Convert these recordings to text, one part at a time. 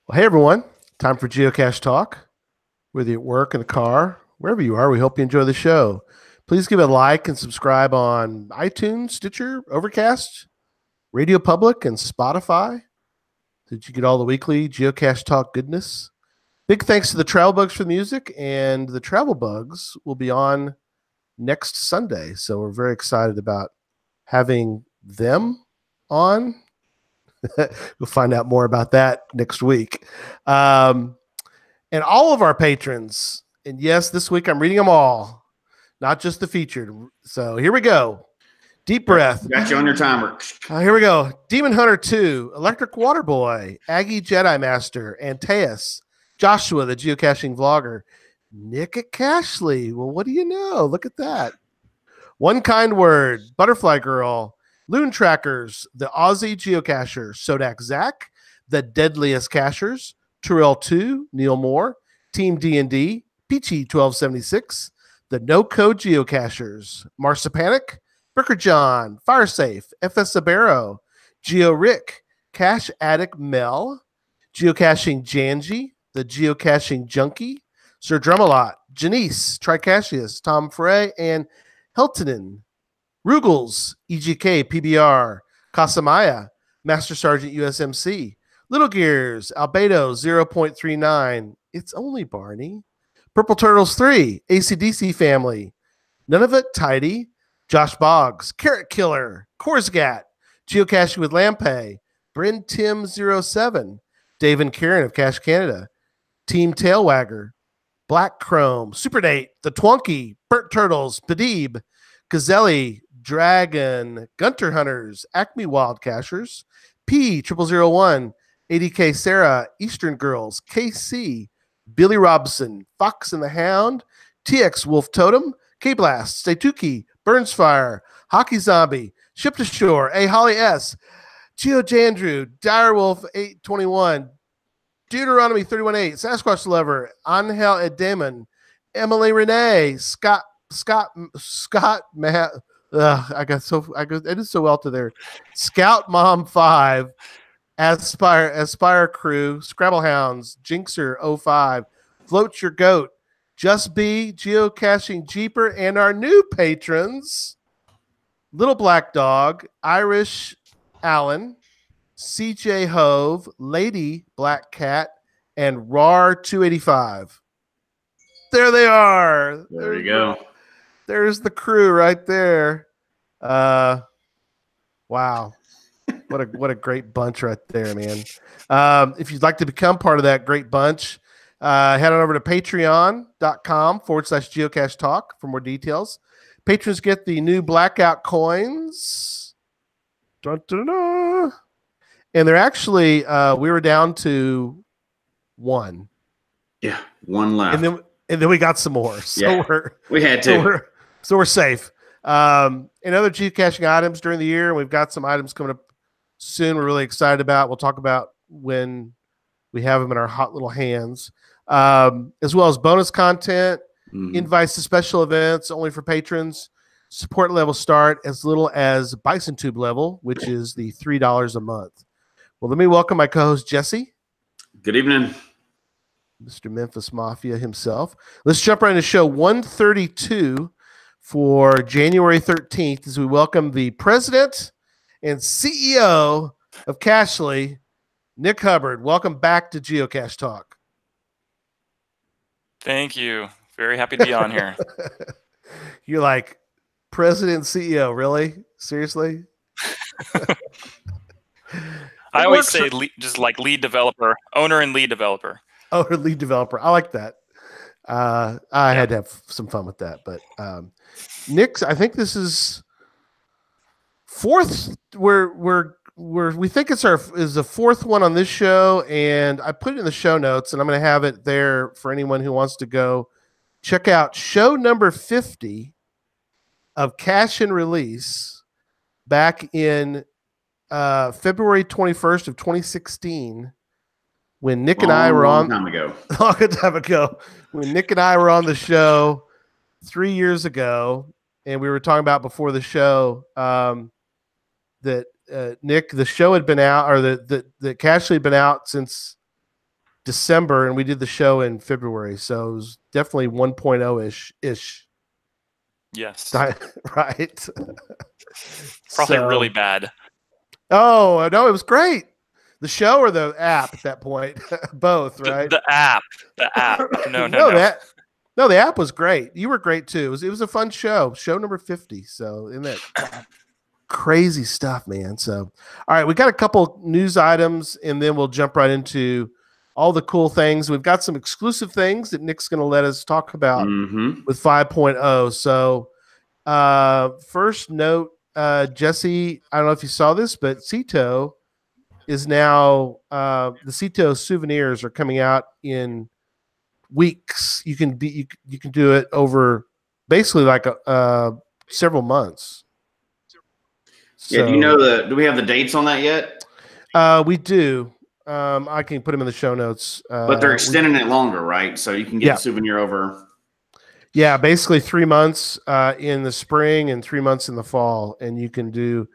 Well, hey everyone, time for Geocache Talk. Whether you're at work, in the car, wherever you are, we hope you enjoy the show. Please give it a like and subscribe on iTunes, Stitcher, Overcast, Radio Public, and Spotify so that you get all the weekly Geocache Talk goodness. Big thanks to the Travel Bugs for the music, and the Travel Bugs will be on next Sunday. So we're very excited about having them on. We'll find out more about that next week. And all of our patrons, and yes, this week I'm reading them all, not just the featured. So here we go. Deep breath. Got you on your timer. Here we go. Demon Hunter 2, Electric Water Boy, Aggie Jedi Master, Antaeus, Joshua, the geocaching vlogger, Nick at Cashley. Well, what do you know? Look at that. One Kind Word, Butterfly Girl, Loon Trackers, the Aussie Geocacher, Sodak Zach, the Deadliest Cachers, Terrell 2, Neil Moore, Team D&D, Peachy 1276, the No Code Geocachers, Marsipanic, Bricker John, Firesafe, FS Sabero, Geo Rick, Cache Addict Mel, Geocaching Janji, the Geocaching Junkie, Sir Drumalot, Janice, Tricassius, Tom Frey, and Heltonen, Rugels, EGK, PBR, Casamaya, Master Sergeant USMC, Little Gears, Albedo 0.39, It's Only Barney, Purple Turtles 3, ACDC Family, None of It Tidy, Josh Boggs, Carrot Killer, Korsgat, Geocaching with Lampe, Bryn Tim 07, Dave and Karen of Cache Canada, Team Tailwagger, Black Chrome, Superdate, The Twonky, Burt Turtles, Padib, Gazelli, Dragon, Gunter Hunters, Acme Wild Cachers, P0001, ADK Sarah, Eastern Girls, KC, Billy Robson, Fox and the Hound, TX Wolf Totem, K-Blast, Statuki, Burnsfire, Hockey Zombie, Ship to Shore, A Holly S, Geo Jandrew, Direwolf 821, Deuteronomy 31.8, Sasquatch Lover, Angel Edemon, Emily Renee, Scott, Matt. I did so well to there. Scout Mom 5, Aspire Crew, Scrabble Hounds, Jinxer 05, Float Your Goat, Just Be, Geocaching Jeeper, and our new patrons, Little Black Dog, Irish Allen, CJ Hove, Lady Black Cat, and RAR 285. There they are. There you go. There's the crew right there. Wow. What a great bunch right there, man. If you'd like to become part of that great bunch, head on over to patreon.com/geocache talk for more details. Patrons get the new blackout coins. Dun, dun, dun. And they're actually, we were down to one. Yeah, one left. And then we got some more. So yeah, we had to. So we're safe. And other geocaching items during the year, we've got some items coming up soon we're really excited about. We'll talk about when we have them in our hot little hands, as well as bonus content, invites to special events only for patrons. Support level start as little as Bison Tube level, which is the $3 a month. Well, let me welcome my co-host, Jesse. Good evening. Mr. Memphis Mafia himself. Let's jump right into show 132 for January 13th as we welcome the president and CEO of Cashley, Nick Hubbard. Welcome back to Geocache Talk. Thank you. Very happy to be on here. You're like, president and CEO, really? Seriously? I always say just like lead developer, owner and lead developer. Owner, lead developer. I like that. I had to have some fun with that. But Nick, I think this is fourth. We think is the fourth one on this show, and I put it in the show notes, and I'm going to have it there for anyone who wants to go check out show number 50 of Cache and Release back in February 21st of 2016, when Nick and I were on long time ago, when Nick and I were on the show 3 years ago, and we were talking about before the show that Nick, the show had been out, or the Cashley had been out since December, and we did the show in February. So it was definitely 1.0-ish. Yes. Right. Probably really bad. Oh, no, it was great. The show or the app at that point? Both, right? The app. No. The app was great. You were great too. It was a fun show. Show number 50. So isn't that crazy stuff, man? So, all right, we got a couple news items, and then we'll jump right into all the cool things. We've got some exclusive things that Nick's going to let us talk about with 5.0. So, first note, Jesse, I don't know if you saw this, but Cito is now the Cito souvenirs are coming out in weeks. You can do it over basically like several months. Yeah, do we have the dates on that yet? We do. I can put them in the show notes. But they're extending it longer, right? So you can get the souvenir over. Yeah, basically 3 months in the spring and 3 months in the fall, and you can do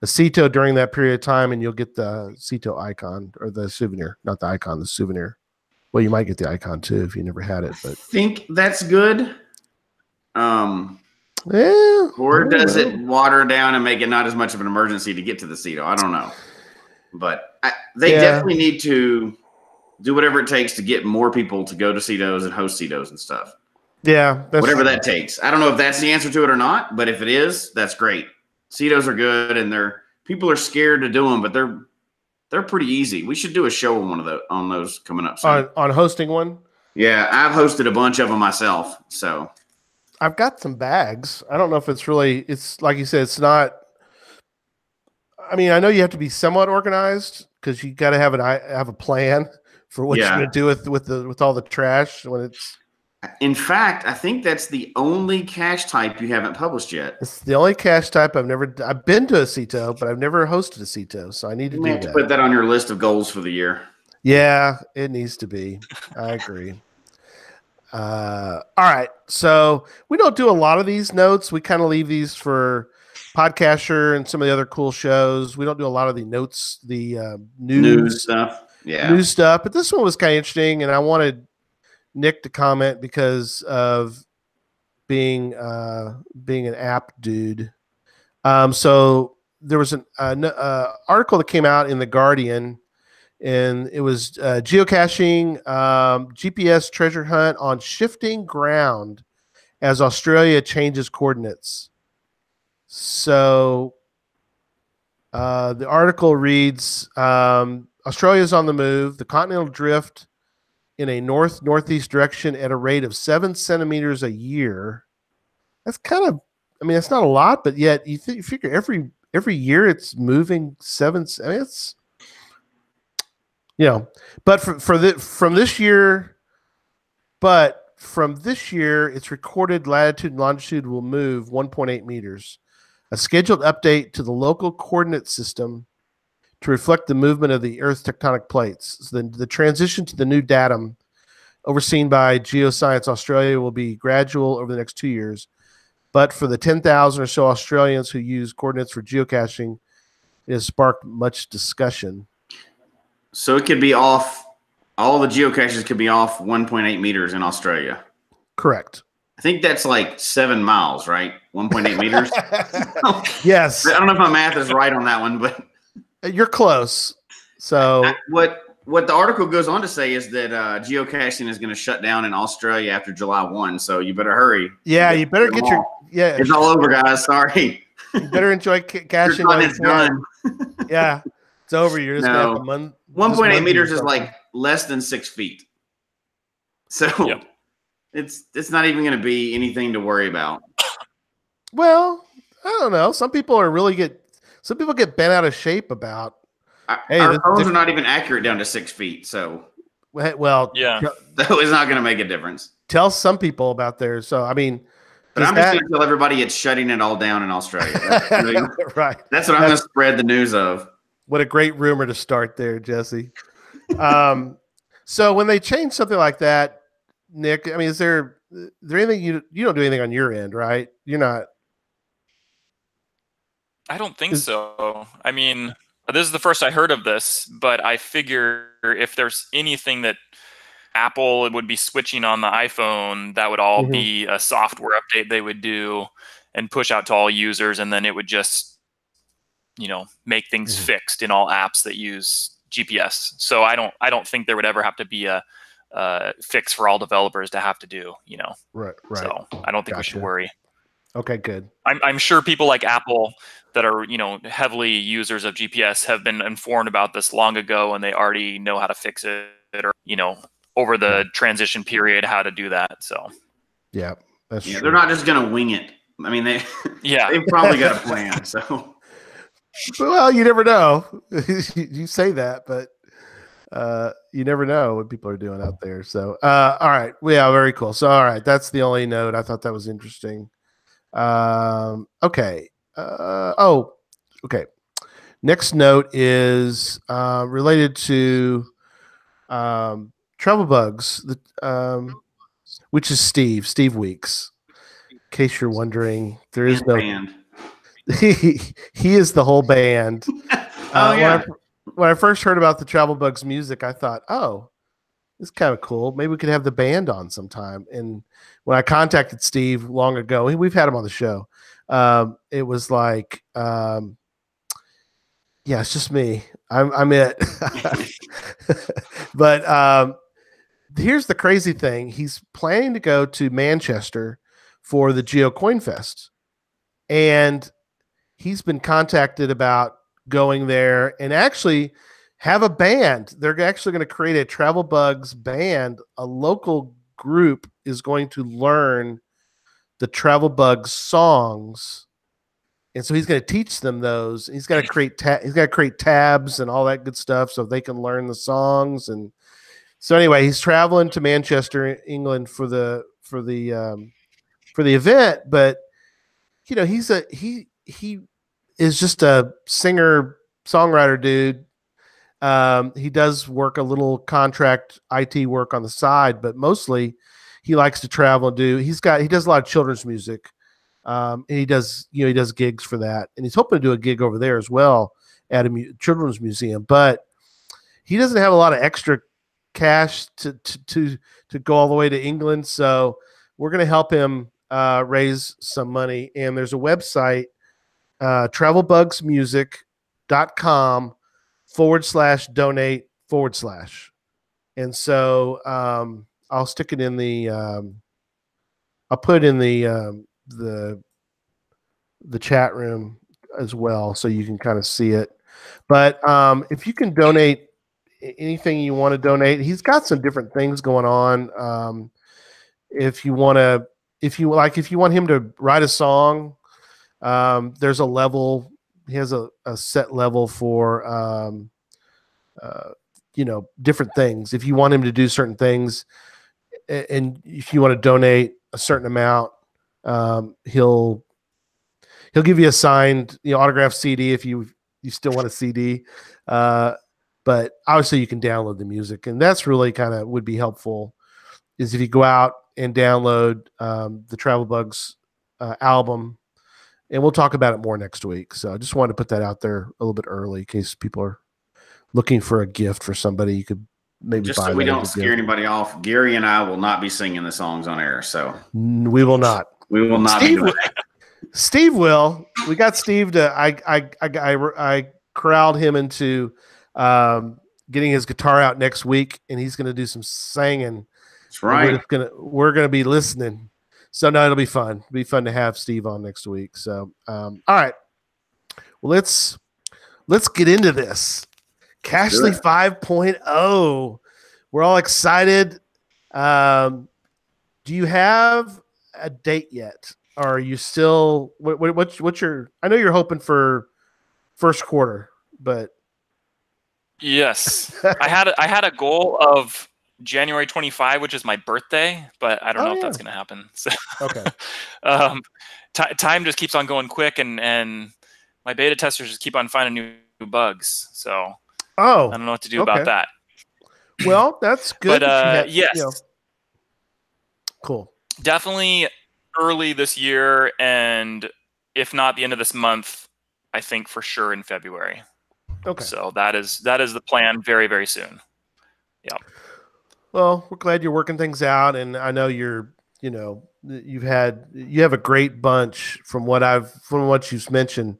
a Cito during that period of time, and you'll get the Cito icon or the souvenir, not the icon, the souvenir. Well, you might get the icon too if you never had it. But I think that's good. Or does it water down and make it not as much of an emergency to get to the Cito? I don't know. But they definitely need to do whatever it takes to get more people to go to Citos and host Citos and stuff. Yeah. Whatever that takes. I don't know if that's the answer to it or not, but if it is, that's great. Citos are good, and people are scared to do them, but they're pretty easy. We should do a show on those coming up soon. On hosting one? Yeah, I've hosted a bunch of them myself. So I've got some bags. I don't know if it's like you said, it's not. I mean, I know you have to be somewhat organized because you got to have a plan for what you're going to do with all the trash when it's. In fact, I think that's the only cache type you haven't published yet. It's the only cache type I've been to a Cito, but I've never hosted a Cito, so I need to do that. Put that on your list of goals for the year. Yeah, it needs to be. I agree. All right, so we don't do a lot of these notes. We kind of leave these for Podcaster and some of the other cool shows. We don't do a lot of the notes, the news stuff. Yeah, news stuff. But this one was kind of interesting, and I wanted Nick to comment because of being an app dude. So there was an article that came out in The Guardian, and it was geocaching GPS treasure hunt on shifting ground as Australia changes coordinates. So the article reads, Australia's on the move. The continental drift in a northeast direction at a rate of 7 centimeters a year. That's kind of, I mean, that's not a lot, but yet you figure every year it's moving 7. I mean, it's, but from this year, its recorded latitude and longitude will move 1.8 meters. A scheduled update to the local coordinate system to reflect the movement of the Earth's tectonic plates. So the transition to the new datum overseen by Geoscience Australia will be gradual over the next 2 years. But for the 10,000 or so Australians who use coordinates for geocaching, it has sparked much discussion. So it could be off, all the geocaches could be off 1.8 meters in Australia. Correct. I think that's like 7 miles, right? 1.8 meters? Yes. I don't know if my math is right on that one, but you're close. So what the article goes on to say is that geocaching is going to shut down in Australia after July 1. So you better hurry. Yeah, you better get your It's all over, guys. Sorry. You better enjoy caching. It's done. Yeah, it's over. You're just gonna have a month. 1.8 meters is like less than 6 feet. So it's not even going to be anything to worry about. Well, I don't know. Some people get bent out of shape about. Our phones are not even accurate down to 6 feet. So, well, that is not going to make a difference. Tell some people about theirs. So, I mean, but I'm just going to tell everybody it's shutting it all down in Australia. Right. That's what I'm going to spread the news of. What a great rumor to start there, Jesse. So when they change something like that, Nick, I mean, is there anything you don't do anything on your end, right? You're not. I don't think so. I mean, This is the first I heard of this, but I figure if there's anything that Apple would be switching on the iPhone, that would all be a software update they would do and push out to all users, and then it would just, make things fixed in all apps that use GPS. So I don't think there would ever have to be a fix for all developers to have to do. Right. So I don't think we should worry. Okay, good. I'm sure people like Apple that are heavily users of GPS have been informed about this long ago, and they already know how to fix it, or over the transition period how to do that. So yeah, that's true. They're not just gonna wing it. I mean, they've probably got a plan. So well, you never know. You say that, but you never know what people are doing out there. So all right, very cool. So all right, that's the only note. I thought that was interesting. Okay. Okay. Next note is related to Travel Bugs, which is Steve Weeks. In case you're wondering, there is no band. He is the whole band. Yeah. When I first heard about the Travel Bugs music, I thought, oh, this is kind of cool. Maybe we could have the band on sometime. And when I contacted Steve long ago, we've had him on the show. It was like, it's just me. I'm it. But here's the crazy thing. He's planning to go to Manchester for the GeoCoin Fest. And he's been contacted about going there and actually have a band. They're actually going to create a Travel Bugs band. A local group is going to learn the Travel Bugs songs, and so he's going to teach them those. He's got to create tabs and all that good stuff so they can learn the songs. And so anyway, he's traveling to Manchester, England for the event. But he is just a singer songwriter dude. He does work a little contract IT work on the side, but mostly he likes to travel and he does a lot of children's music. And he does gigs for that. And he's hoping to do a gig over there as well at a children's museum, but he doesn't have a lot of extra cash to go all the way to England. So we're going to help him raise some money. And there's a website, travelbugsmusic.com/donate/. And so I'll stick it in I'll put it in the chat room as well, so you can kind of see it. But if you can donate anything you want to donate, he's got some different things going on. If you want him to write a song, there's a level. He has a set level for different things. If you want him to do certain things, and if you want to donate a certain amount, he'll give you a signed autographed CD if you still want a CD. But obviously you can download the music, and that's really kind of would be helpful. Is if you go out and download the Travel Bugs album, and we'll talk about it more next week. So I just wanted to put that out there a little bit early in case people are looking for a gift for somebody. You could maybe just so we don't scare anybody off. Gary and I will not be singing the songs on air. So we will not. We will not be doing that. Steve will. We got Steve to. I corralled him into getting his guitar out next week, and he's going to do some singing. That's right. We're gonna be listening. So no, it'll be fun. It'll be fun to have Steve on next week. So all right. Well, let's get into this. Cachly 5.0. We're all excited. Do you have a date yet? Or are you still what's your I know you're hoping for first quarter, but yes. I had a goal of January 25, which is my birthday, but I don't know if that's going to happen. So okay. Time just keeps on going quick, and my beta testers just keep on finding new bugs. So I don't know what to do about that. Well, that's good. But yes, cool. Definitely early this year, and if not the end of this month, I think for sure in February. Okay. So that is the plan very, very soon. Yeah. Well, we're glad you're working things out, and I know you have a great bunch from what you've mentioned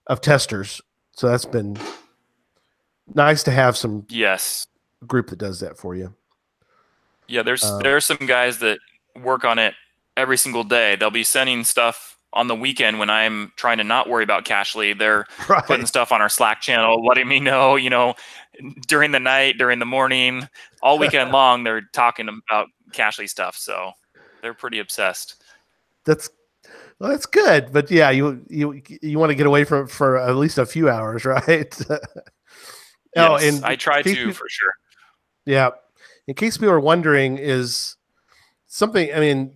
of testers. So that's been nice to have some group that does that for you. Yeah, there's some guys that work on it every single day. They'll be sending stuff on the weekend when I'm trying to not worry about Cachly. They're putting stuff on our Slack channel, letting me know, during the night, during the morning, all weekend long, they're talking about Cachly stuff. So they're pretty obsessed. That's good, but yeah, you want to get away from it for at least a few hours, right? Yes, and I try to for sure. Yeah, in case people are wondering, is something. I mean,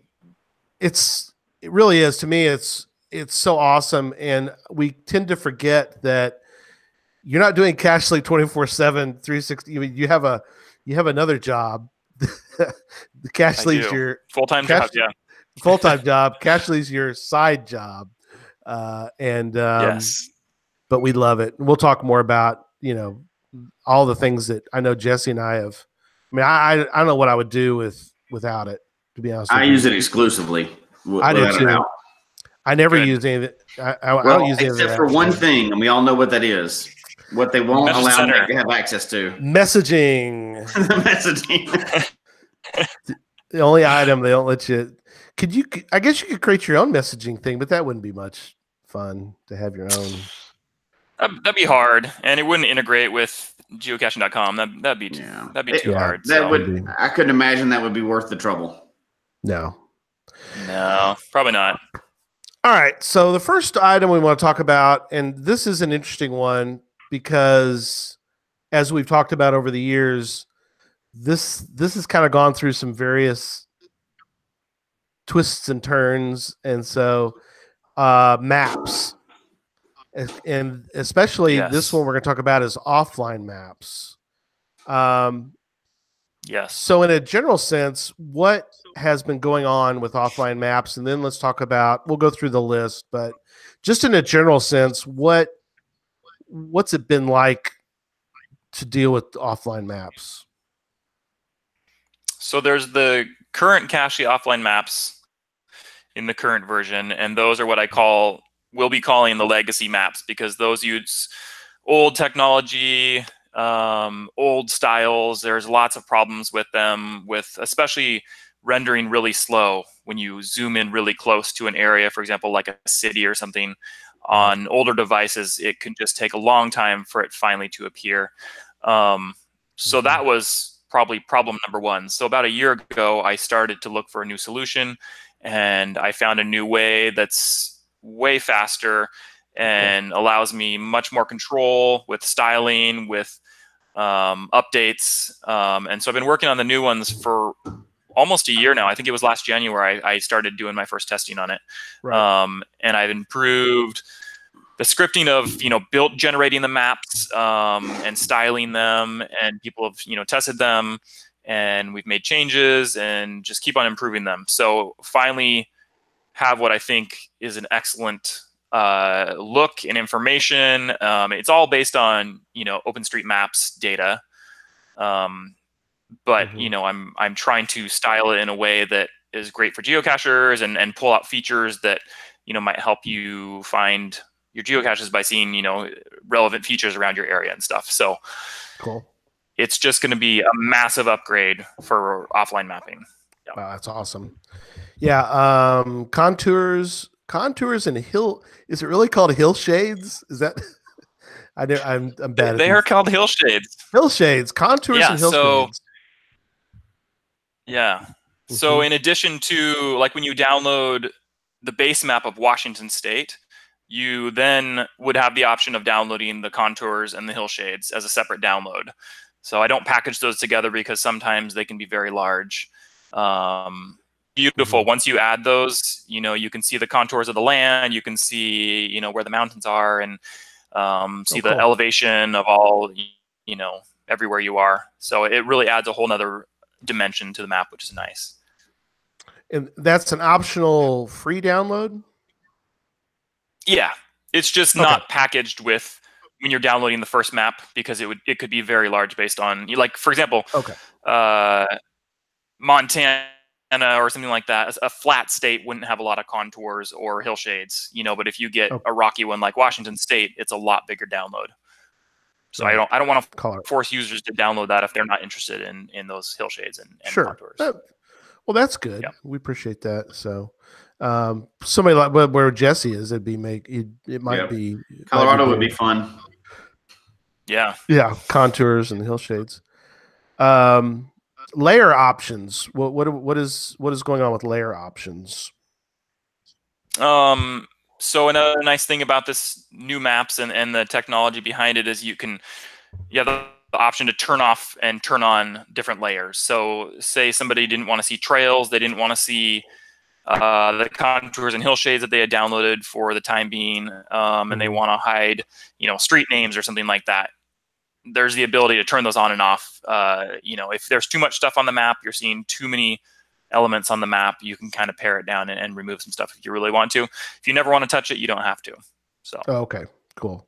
it really is to me. It's so awesome, and we tend to forget that you're not doing Cachly 24/7, 360. You have another job. The Cachly's your full-time job. Yeah. Full-time job. Cachly's your side job. Yes. But we love it. We'll talk more about, all the things that I know Jesse and I have. I mean, I don't know what I would do without it, to be honest. I use it exclusively. I do too. I never use any of it. I don't use it except for one thing, and we all know what that is. What they won't allow me to have access to. Messaging. Messaging. The only item they don't let you. I guess you could create your own messaging thing, but that wouldn't be much fun to have your own. That'd be hard, and it wouldn't integrate with geocaching.com. That'd be too hard. I couldn't imagine that would be worth the trouble. No, probably not. All right, so the first item we want to talk about, and this is an interesting one because, as we've talked about over the years, this has kind of gone through some various twists and turns, and so maps, and especially this one we're going to talk about is offline maps. Yes. So in a general sense, what has been going on with offline maps, and then let's talk about, we'll go through the list, but just in a general sense, what's it been like to deal with offline maps? So there's the current Cachly offline maps in the current version, and those are what we'll be calling the legacy maps, because those use old technology, old styles. There's lots of problems with them, with especially rendering really slow when you zoom in really close to an area, for example, like a city or something. On older devices, it can just take a long time for it finally to appear. So that was probably problem number one. So about a year ago, I started to look for a new solution, and I found a new way that's way faster and allows me much more control with styling, with updates. And so I've been working on the new ones for almost a year now. I think it was last January I started doing my first testing on it. Right. And I've improved the scripting of, generating the maps and styling them, and people have, tested them, and we've made changes and just keep on improving them. So finally have what I think is an excellent look and information. It's all based on, OpenStreetMaps data. But I'm trying to style it in a way that is great for geocachers and pull out features that, might help you find your geocaches by seeing, relevant features around your area and stuff. So cool. It's just going to be a massive upgrade for offline mapping. Yeah. Wow, that's awesome. Yeah. Contours and hill. Is it really called hill shades? Is that? I'm bad. They are called hill shades. Hill shades, contours, and hill shades. Yeah. So in addition to, like, when you download the base map of Washington State, you then would have the option of downloading the contours and the hill shades as a separate download. So I don't package those together because sometimes they can be very large. Beautiful. Once you add those, you can see the contours of the land. You can see, where the mountains are, and see the elevation of all, everywhere you are. So it really adds a whole nother dimension to the map, which is nice. And that's an optional free download? Yeah. It's just not packaged with when you're downloading the first map, because it could be very large based on, like, for example, Okay. Montana or something like that. A flat state wouldn't have a lot of contours or hillshades, but if you get a rocky one like Washington State, it's a lot bigger download. So Right. I don't want to force users to download that if they're not interested in those hillshades and contours. Well, that's good. Yep. We appreciate that. So, somebody like where Jesse is, it might be Colorado would be fun. Yeah. Yeah, contours and hillshades. Layer options. What is going on with layer options? So another nice thing about this new maps and the technology behind it is you have the option to turn off and turn on different layers. So say somebody didn't want to see trails, they didn't want to see the contours and hillshades that they had downloaded for the time being, and they want to hide, street names or something like that. There's the ability to turn those on and off. If there's too much stuff on the map, you're seeing too many elements on the map, you can kind of pare it down and remove some stuff if you really want to. If you never want to touch it, you don't have to. So okay, cool.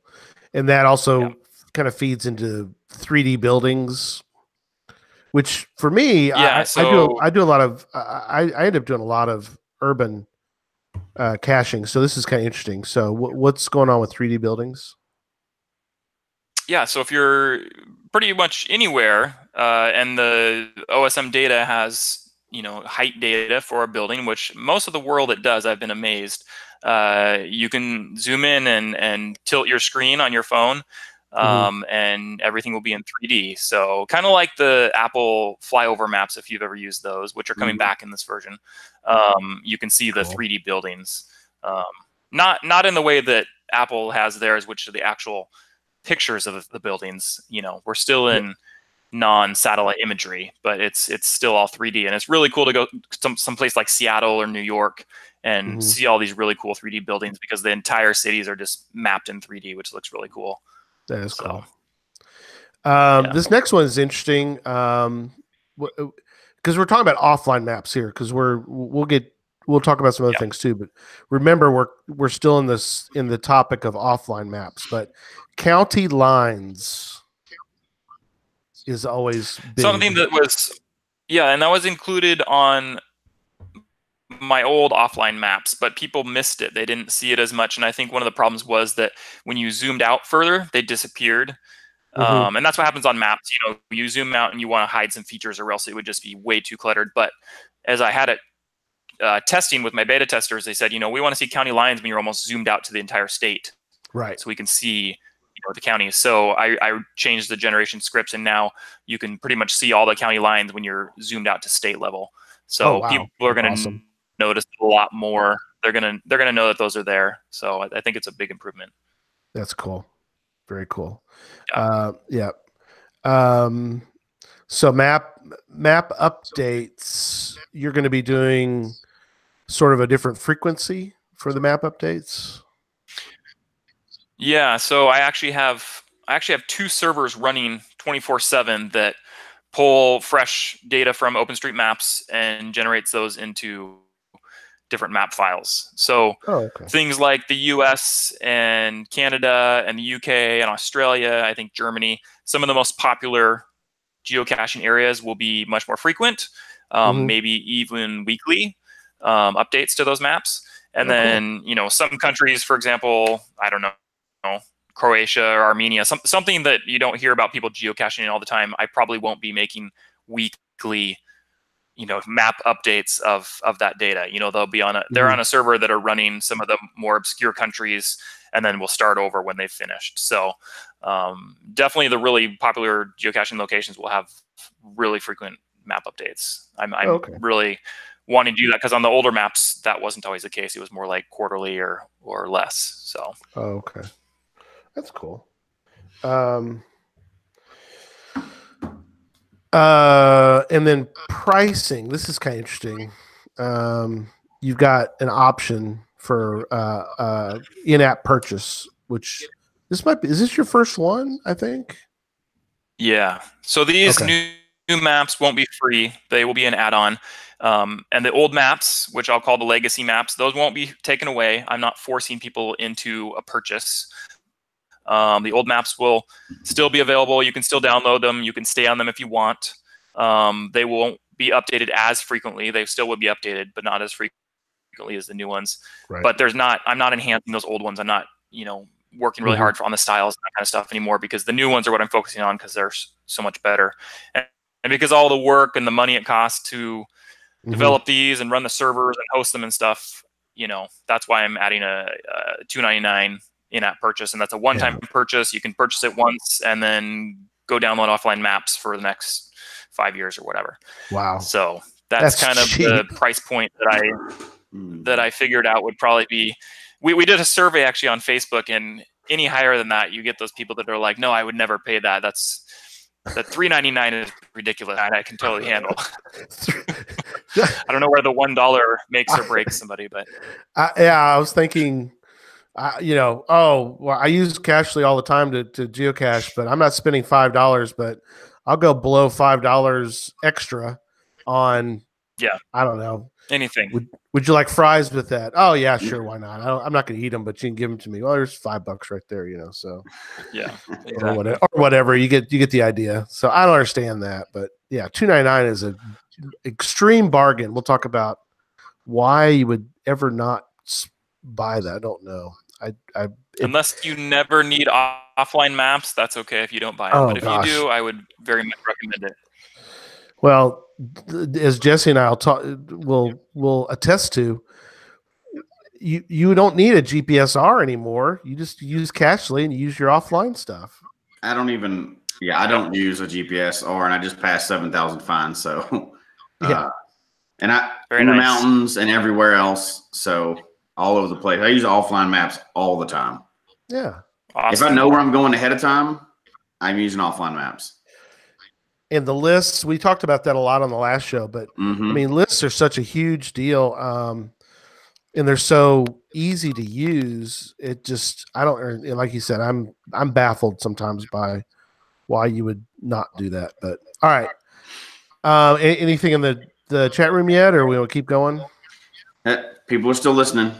And that also kind of feeds into 3D buildings, which for me, I do a lot of. I end up doing a lot of urban caching, so this is kind of interesting. So what's going on with 3D buildings? Yeah, so if you're pretty much anywhere, and the OSM data has height data for a building, which most of the world it does. I've been amazed. You can zoom in and tilt your screen on your phone, and everything will be in 3D. So kind of like the Apple flyover maps, if you've ever used those, which are coming back in this version. You can see the 3D buildings. Not in the way that Apple has theirs, which are the actual pictures of the buildings. We're still in non-satellite imagery, but it's still all 3D, and it's really cool to go someplace like Seattle or New York and see all these really cool 3D buildings, because the entire cities are just mapped in 3D, which looks really cool. That is cool. This next one is interesting, because we're talking about offline maps here, because we'll talk about some other things too, but remember we're still in the topic of offline maps, but county lines is always big. Something that was, and that was included on my old offline maps, but people missed it. They didn't see it as much, and I think one of the problems was that when you zoomed out further, they disappeared. And that's what happens on maps. You zoom out and you want to hide some features, or else it would just be way too cluttered. But as I had it testing with my beta testers, they said, we want to see county lines when you're almost zoomed out to the entire state, right? So we can see the counties. So I changed the generation scripts, and now you can pretty much see all the county lines when you're zoomed out to state level. So people are going to notice a lot more. They're going to know that those are there. So I think it's a big improvement. That's cool. Very cool. Yeah. So map updates, you're going to be doing sort of a different frequency for the map updates. Yeah, so I actually have 2 servers running 24/7 that pull fresh data from OpenStreetMaps and generates those into different map files. So things like the US and Canada and the UK and Australia, I think Germany, some of the most popular geocaching areas will be much more frequent, maybe even weekly updates to those maps. And then, some countries, for example, I don't know, Croatia or Armenia, something that you don't hear about people geocaching all the time, I probably won't be making weekly, map updates of that data. They'll be they're on a server that are running some of the more obscure countries, and then we'll start over when they've finished. So definitely the really popular geocaching locations will have really frequent map updates. I'm really wanting to do that, because on the older maps, that wasn't always the case. It was more like quarterly or less. So. Okay. That's cool. And then pricing. This is kind of interesting. You've got an option for in-app purchase, which is this your first one, I think? Yeah. So these new maps won't be free. They will be an add-on. And the old maps, which I'll call the legacy maps, those won't be taken away. I'm not forcing people into a purchase. The old maps will still be available. You can still download them. You can stay on them if you want. They won't be updated as frequently. They still would be updated, but not as frequently as the new ones. Right. But I'm not enhancing those old ones. I'm not, working really hard on the styles and that kind of stuff anymore, because the new ones are what I'm focusing on, because they're so much better. And because all the work and the money it costs to develop these and run the servers and host them and stuff, that's why I'm adding a $2.99 in-app purchase. And that's a one-time purchase. You can purchase it once and then go download offline maps for the next 5 years or whatever. Wow. So that's kind cheap. of the price point that I figured out would probably be. We did a survey actually on Facebook, and any higher than that, you get those people that are like, no, I would never pay that. That's the $3.99 is ridiculous. I can totally handle. I don't know where the $1 makes or breaks somebody, but I was thinking, I use Cachly all the time to geocache, but I'm not spending $5, but I'll go below $5 extra on. Yeah, I don't know. Anything. Would you like fries with that? Oh yeah, sure. Why not? I'm not going to eat them, but you can give them to me. Well, there's $5 right there, So yeah, exactly. or whatever. You get the idea. So I don't understand that, but yeah, $2.99 is an extreme bargain. We'll talk about why you would ever not buy that. I don't know. Unless you never need offline maps, that's okay if you don't buy them. But if you do, I would very much recommend it. Well, as Jesse and I will attest to, you don't need a GPSR anymore. You just use Cachly and you use your offline stuff. I don't use a GPSR, and I just passed 7,000 fines. So, and in the mountains and everywhere else. So all over the place. I use offline maps all the time. Yeah. Awesome. If I know where I'm going ahead of time, I'm using offline maps. And the lists, we talked about that a lot on the last show, but I mean, lists are such a huge deal. And they're so easy to use. It just, like you said, I'm baffled sometimes by why you would not do that. But all right. Anything in the chat room yet, or we'll keep going? People are still listening.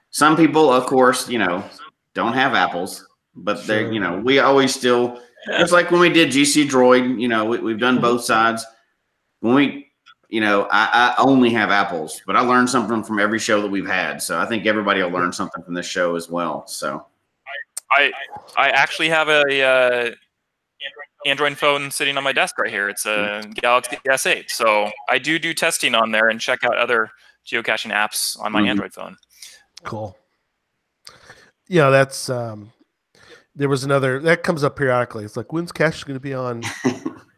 Some people, of course, don't have apples, but they're, we always still. It's like when we did GC Droid, we've done both sides. When we, I only have apples, but I learned something from every show that we've had. So I think everybody will learn something from this show as well. So I actually have a Android phone sitting on my desk right here. It's a Galaxy S8. So I do testing on there and check out other geocaching apps on my Android phone. Cool. Yeah, that's there was another that comes up periodically. It's like, when's Cache going to be on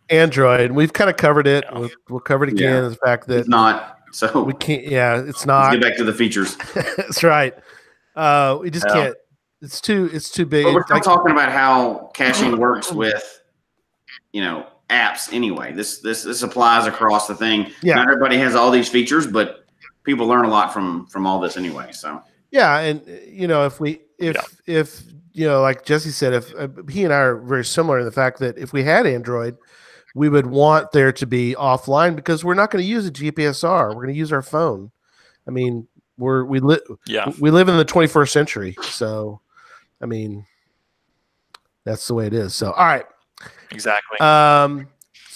Android? And we've kind of covered it. We'll cover it again. The fact that it's not. So we can't. Yeah, it's not. Let's get back to the features. That's right. We just can't. It's too big. But we're talking about how caching works with, apps anyway. This applies across the thing. Yeah. Not everybody has all these features, but people learn a lot from all this anyway. So yeah, and if like Jesse said, if he and I are very similar in the fact that if we had Android, we would want there to be offline, because we're not going to use a GPSR. We're going to use our phone. I mean, we live in the 21st century, so I mean, that's the way it is. So all right, exactly. So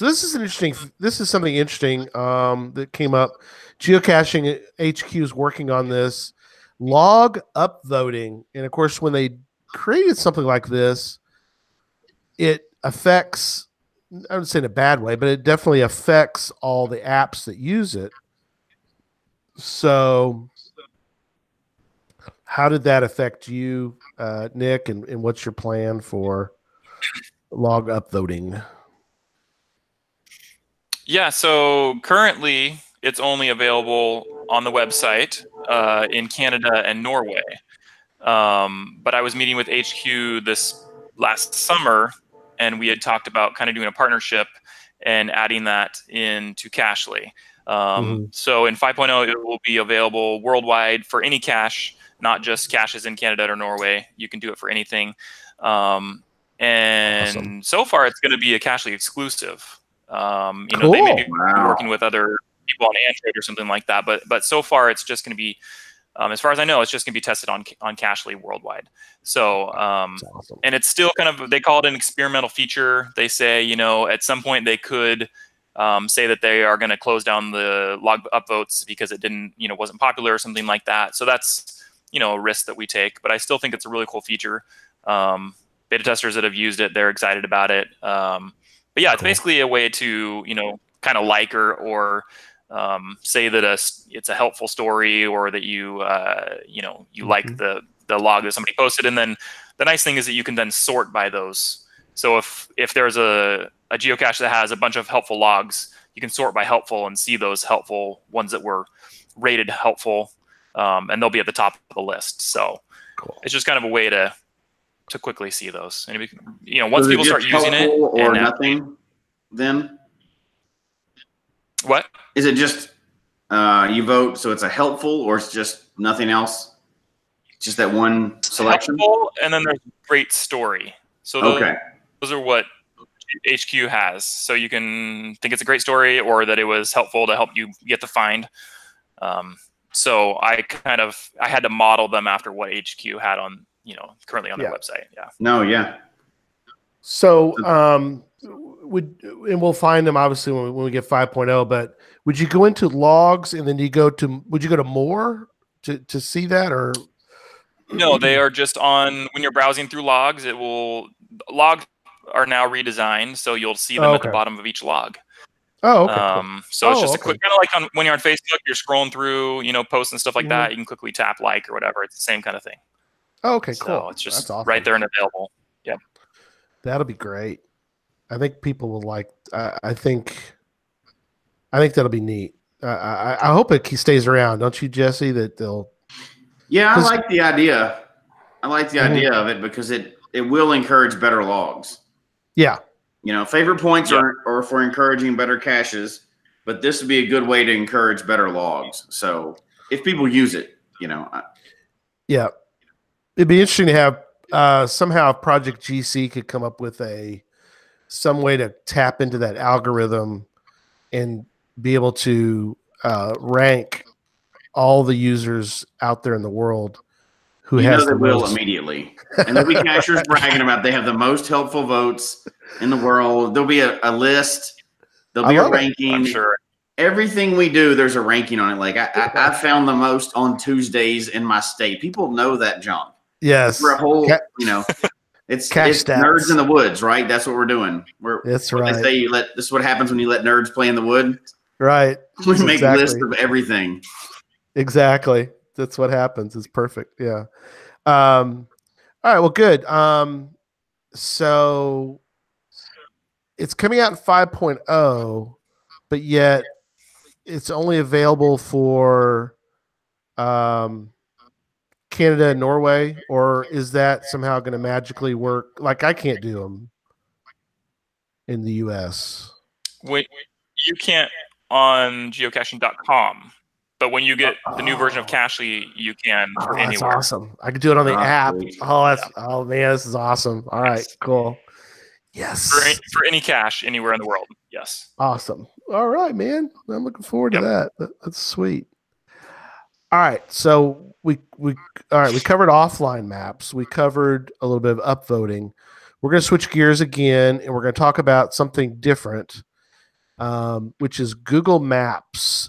this is something interesting that came up. Geocaching HQ is working on this log upvoting, and of course, when they created something like this, it affects, I would say in a bad way, but it definitely affects all the apps that use it. So how did that affect you, Nick, and what's your plan for log upvoting? Yeah, so currently it's only available on the website in Canada and Norway. But I was meeting with HQ this last summer, and we had talked about kind of doing a partnership and adding that into Cachly. So in 5.0, it will be available worldwide for any cache, not just caches in Canada or Norway. You can do it for anything. And awesome. So far, it's going to be a Cachly exclusive. Cool. They may be working with other people on Android or something like that, but so far it's just going to be As far as I know, it's just going to be tested on Cachely worldwide. So, awesome. And it's still kind of, they call it an experimental feature. They say, you know, at some point they could say that they are going to close down the log upvotes because it didn't, you know, wasn't popular or something like that. So that's, you know, a risk that we take. But I still think it's a really cool feature. Beta testers that have used it, they're excited about it. But yeah, it's basically a way to, you know, kind of like or say that it's a helpful story, or that you you know, you like the log that somebody posted. And then the nice thing is that you can then sort by those. So if there's a geocache that has a bunch of helpful logs, you can sort by helpful and see those helpful ones that were rated helpful, and they'll be at the top of the list. So it's just kind of a way to quickly see those. And you know, once people start using it, or nothing, then what is it? Just you vote, so it's a helpful, or it's just nothing else? Just that one selection. Helpful, and then there's great story. So those are what HQ has. So you can think it's a great story, or that it was helpful to help you get the find. So I had to model them after what HQ had on, you know, currently on their website. Yeah. No. Yeah. So, and we'll find them obviously when we get 5.0, but would you go into logs and then would you go to more to see that, or? No, they are just on, when you're browsing through logs, logs are now redesigned. So you'll see them at the bottom of each log. Oh, okay. Cool. So it's just a quick, kind of like when you're on Facebook, you're scrolling through, you know, posts and stuff like that. You can quickly tap like or whatever. It's the same kind of thing. Oh, okay, cool. So it's just right there and available. Yeah. That'll be great. I think people will like. I think that'll be neat. I hope it stays around. Don't you, Jesse? That they'll. Yeah, I like the idea. I like the idea of it because it will encourage better logs. Yeah. You know, favorite points are for encouraging better caches, but this would be a good way to encourage better logs. So if people use it, you know. Yeah. It'd be interesting to have somehow Project GC could come up with some way to tap into that algorithm and be able to rank all the users out there in the world who has the will immediately. And there'll be cachers bragging about they have the most helpful votes in the world. There'll be a list. There'll be a ranking. I'm sure. Everything we do, there's a ranking on it. Like I found the most on Tuesdays in my state. People know that junk. Yes. We're a whole, you know, it's nerds in the woods, right? That's what we're doing. That's right. They say this is what happens when you let nerds play in the wood. Right. We make lists of everything. Exactly. That's what happens. It's perfect. Yeah. All right. Well, good. So it's coming out in 5.0, but yet it's only available for Canada and Norway, or is that somehow going to magically work? Like I can't do them in the US. Wait, you can't on geocaching.com. But when you get the new version of Cachely, you can for anywhere. That's awesome. I can do it on the app. Oh man, this is awesome. All right, cool. Yes. For any cache anywhere in the world. Yes. Awesome. All right, man. I'm looking forward to that. That's sweet. All right. So we covered offline maps. We covered a little bit of upvoting. We're going to switch gears again, and we're going to talk about something different, which is Google Maps.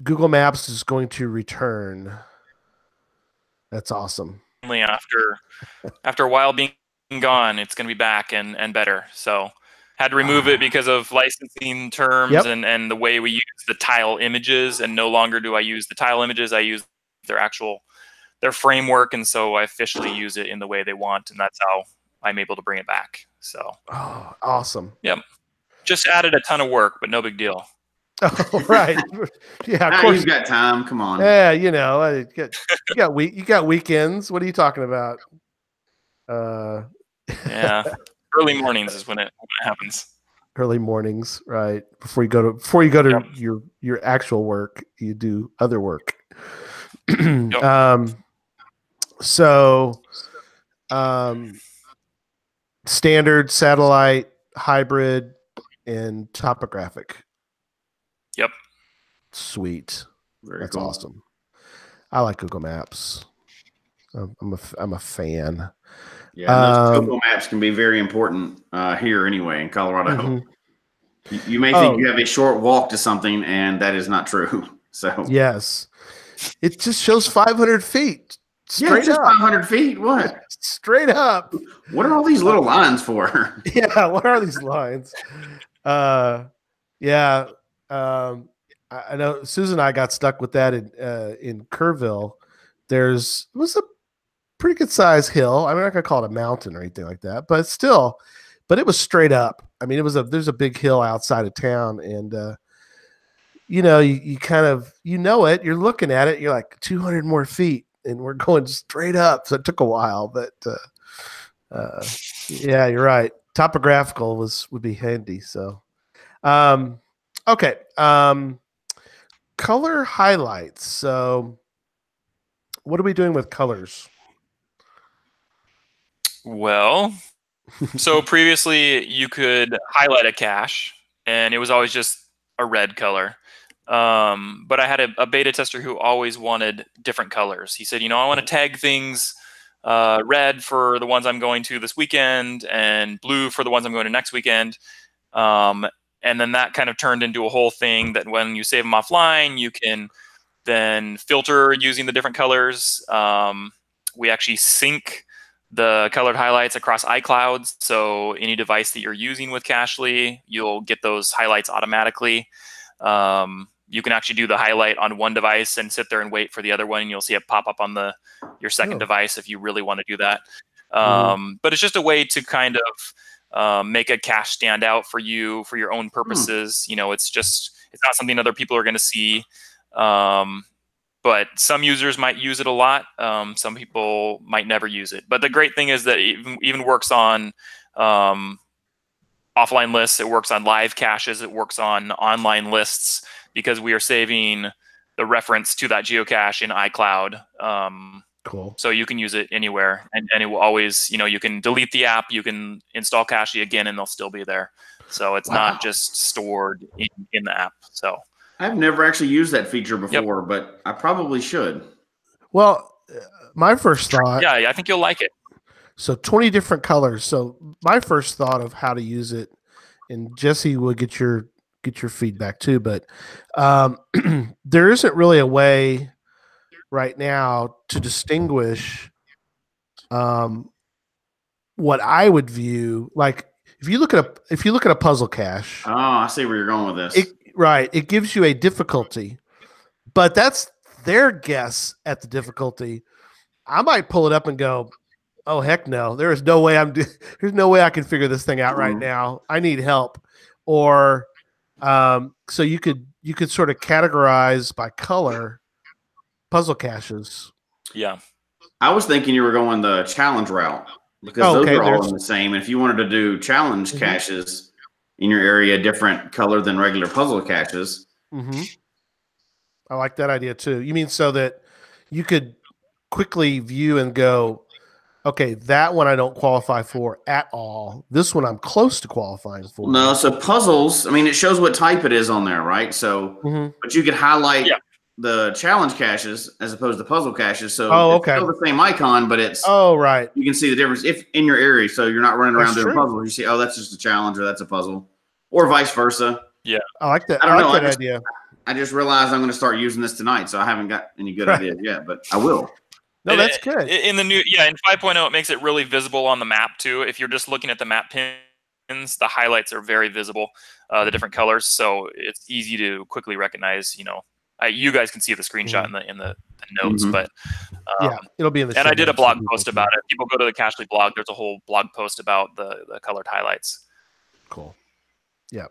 Google Maps is going to return. That's awesome. After a while being gone, it's going to be back and better. So had to remove it because of licensing terms and the way we use the tile images. And no longer do I use the tile images. I use their framework. And so I officially use it in the way they want. And that's how I'm able to bring it back. So awesome. Yep. Just added a ton of work, but no big deal. Oh, right. Yeah, of course. You've got time. Come on. Yeah, you know, you got weekends. What are you talking about? Yeah. Early mornings is when it happens. Early mornings, right? Before you go to your actual work, you do other work. Standard, satellite, hybrid, and topographic. Yep. Sweet. That's awesome. I like Google Maps. I'm a fan. Yeah, those Google Maps can be very important here anyway in Colorado. You may think you have a short walk to something, and that is not true. So yes, it just shows 500 feet. Straight up. 500 feet. What? Straight up. What are all these little lines for? Yeah, what are these lines? Yeah. I know Susan and I got stuck with that in Kerrville. It was a pretty good sized hill. I'm not gonna call it a mountain or anything like that, but still, it was straight up. I mean, there's a big hill outside of town, and you kind of it. You're looking at it. You're like 200 more feet, and we're going straight up. So it took a while, but yeah, you're right. Topographical would be handy. So, okay. Color highlights. So, what are we doing with colors? Well, so previously you could highlight a cache, and it was always just a red color. But I had a beta tester who always wanted different colors. He said, I want to tag things red for the ones I'm going to this weekend and blue for the ones I'm going to next weekend. And then that kind of turned into a whole thing that when you save them offline, you can then filter using the different colors. We actually sync the colored highlights across iCloud. So any device that you're using with Cachely, you'll get those highlights automatically. You can actually do the highlight on one device and sit there and wait for the other one, and you'll see it pop up on your second device if you really want to do that. But it's just a way to kind of make a cache stand out for you for your own purposes. It's not something other people are going to see. But some users might use it a lot. Some people might never use it. But the great thing is that it even works on offline lists. It works on live caches. It works on online lists because we are saving the reference to that geocache in iCloud. Cool. So you can use it anywhere, and it will always, you can delete the app, you can install Cachely again, and they'll still be there. So it's not just stored in the app. So I've never actually used that feature before, but I probably should. Well, my first thought. Yeah, I think you'll like it. So 20 different colors. So my first thought of how to use it, and Jesse will get your feedback too, but there isn't really a way right now to distinguish what I would view, like if you look at a puzzle cache. Oh, I see where you're going with this. It gives you a difficulty, but that's their guess at the difficulty. I might pull it up and go, oh heck no, there's no way there's no way I can figure this thing out right now. I need help. Or so you could sort of categorize by color puzzle caches. Yeah. I was thinking you were going the challenge route because those are all the same. If you wanted to do challenge caches in your area, different color than regular puzzle caches. I like that idea too. You mean so that you could quickly view and go, okay, that one I don't qualify for at all. This one I'm close to qualifying for. No, so puzzles, I mean, it shows what type it is on there, right? So, but you could highlight the challenge caches as opposed to puzzle caches. So it's still the same icon, but it's right. You can see the difference if in your area. So you're not running around doing puzzles. You see, oh, that's just a challenge, or that's a puzzle, or vice versa. Yeah, I like that. I like that idea. I just realized I'm going to start using this tonight, so I haven't got any good ideas yet, but I will. No, that's good. In the new, in 5.0, it makes it really visible on the map too. If you're just looking at the map pins, the highlights are very visible, the different colors, so it's easy to quickly recognize. You guys can see the screenshot in the notes, but it'll be in the. And I did a blog post about it. People go to the Cachely blog. There's a whole blog post about the colored highlights. Cool. Yeah.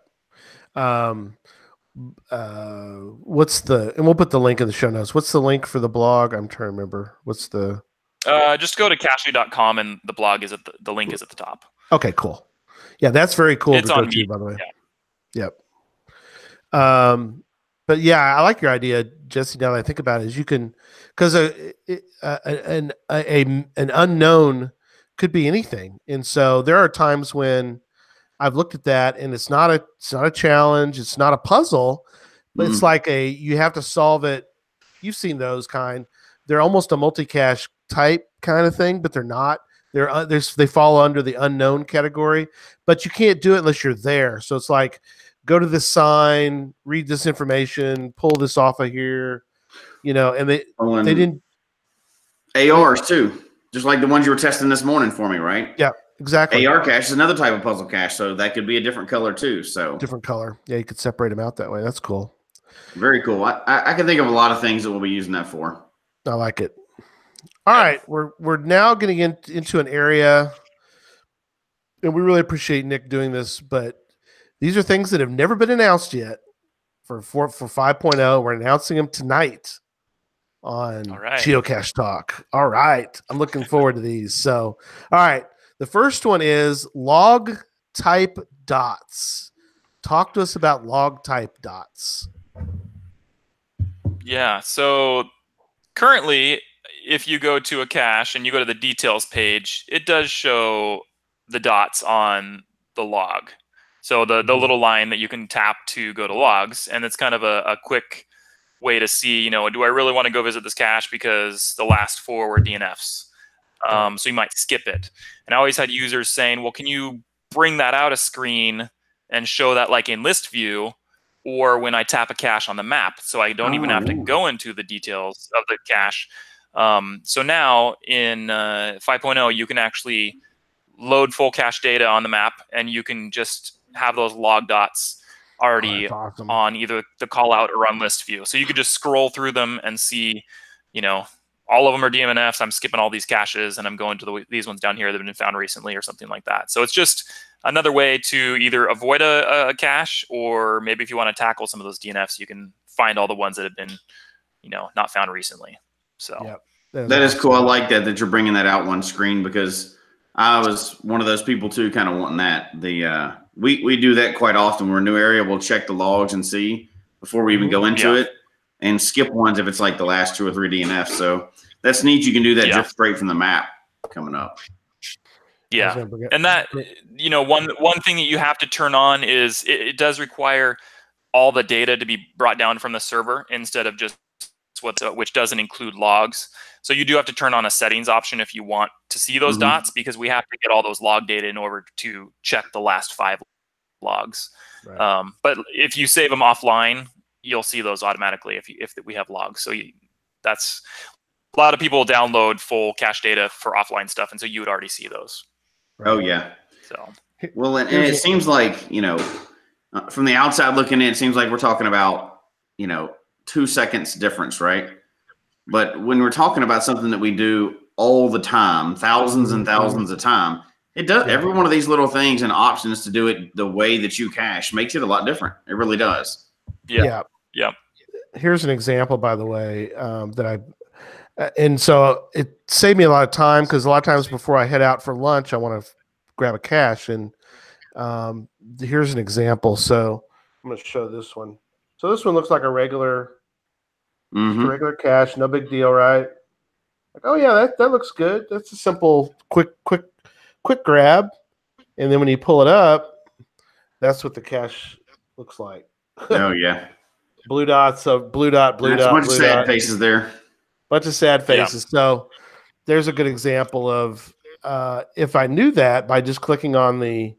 What's and we'll put the link in the show notes. What's the link for the blog? I'm trying to remember. What's the just go to cachely.com and the blog is the link is at the top. Okay, cool. Yeah, that's very cool. It's on me, by the way. Yep. But yeah, I like your idea, Jesse. Now that I think about it, is you can, because an unknown could be anything, and so there are times when I've looked at that, and it's not a challenge, it's not a puzzle, but it's like you have to solve it you've seen those kind. They're almost a multi-cache type kind of thing, but they're not. They fall under the unknown category, but you can't do it unless you're there. So it's like, go to this sign, read this information, pull this off of here, and they didn't. ARs too, just like the ones you were testing this morning for me, right? Yeah, exactly. AR cache is another type of puzzle cache, so that could be a different color too. So different color. Yeah, you could separate them out that way. That's cool. Very cool. I can think of a lot of things that we'll be using that for. I like it. All right, we're now getting into an area, and we really appreciate Nick doing this, but these are things that have never been announced yet for 5.0. We're announcing them tonight on Geocache Talk. All right, I'm looking forward to these. So, all right, the first one is log type dots. Talk to us about log type dots. Yeah, so currently, if you go to a cache and you go to the details page, it does show the dots on the log. So the little line that you can tap to go to logs, and it's kind of a quick way to see, do I really want to go visit this cache because the last 4 were DNFs? So you might skip it. And I always had users saying, well, can you bring that out a screen and show that like in list view, or when I tap a cache on the map, so I don't even have to go into the details of the cache. So now in 5.0, you can actually load full cache data on the map, and you can just have those log dots already on either the call out or on list view. So you could just scroll through them and see, all of them are DNFs. I'm skipping all these caches and I'm going to these ones down here that have been found recently or something like that. So it's just another way to either avoid a cache, or maybe if you want to tackle some of those DNFs, you can find all the ones that have been, not found recently. So that is cool. I like that you're bringing that out one screen, because I was one of those people too, kind of wanting that. We do that quite often. We're in a new area, we'll check the logs and see before we even go into it, and skip ones if it's like the last 2 or 3 DNFs. So that's neat. You can do that just straight from the map coming up. Yeah, and that, one thing that you have to turn on is it does require all the data to be brought down from the server instead of just which doesn't include logs. So you do have to turn on a settings option if you want to see those dots, because we have to get all those log data in order to check the last 5 logs. Right. But if you save them offline, you'll see those automatically if we have logs. So that's a lot of people download full cache data for offline stuff, and so you would already see those. Right. Oh yeah. So well, and it seems like from the outside looking in, it seems like we're talking about 2 seconds difference, right? But when we're talking about something that we do all the time, thousands and thousands of time, it does. Every one of these little things and options to do it the way that you cache makes it a lot different. It really does. Yeah. Here's an example, by the way, and so it saved me a lot of time, because a lot of times before I head out for lunch, I want to grab a cache, and here's an example. So I'm going to show this one. So this one looks like a regular cache, no big deal, right? Like, oh yeah, that looks good. That's a simple, quick grab. And then when you pull it up, that's what the cache looks like. Oh yeah, blue dots of blue dot, blue dot. Bunch of sad faces there. Bunch of sad faces. Yeah. So there's a good example of if I knew that by just clicking on the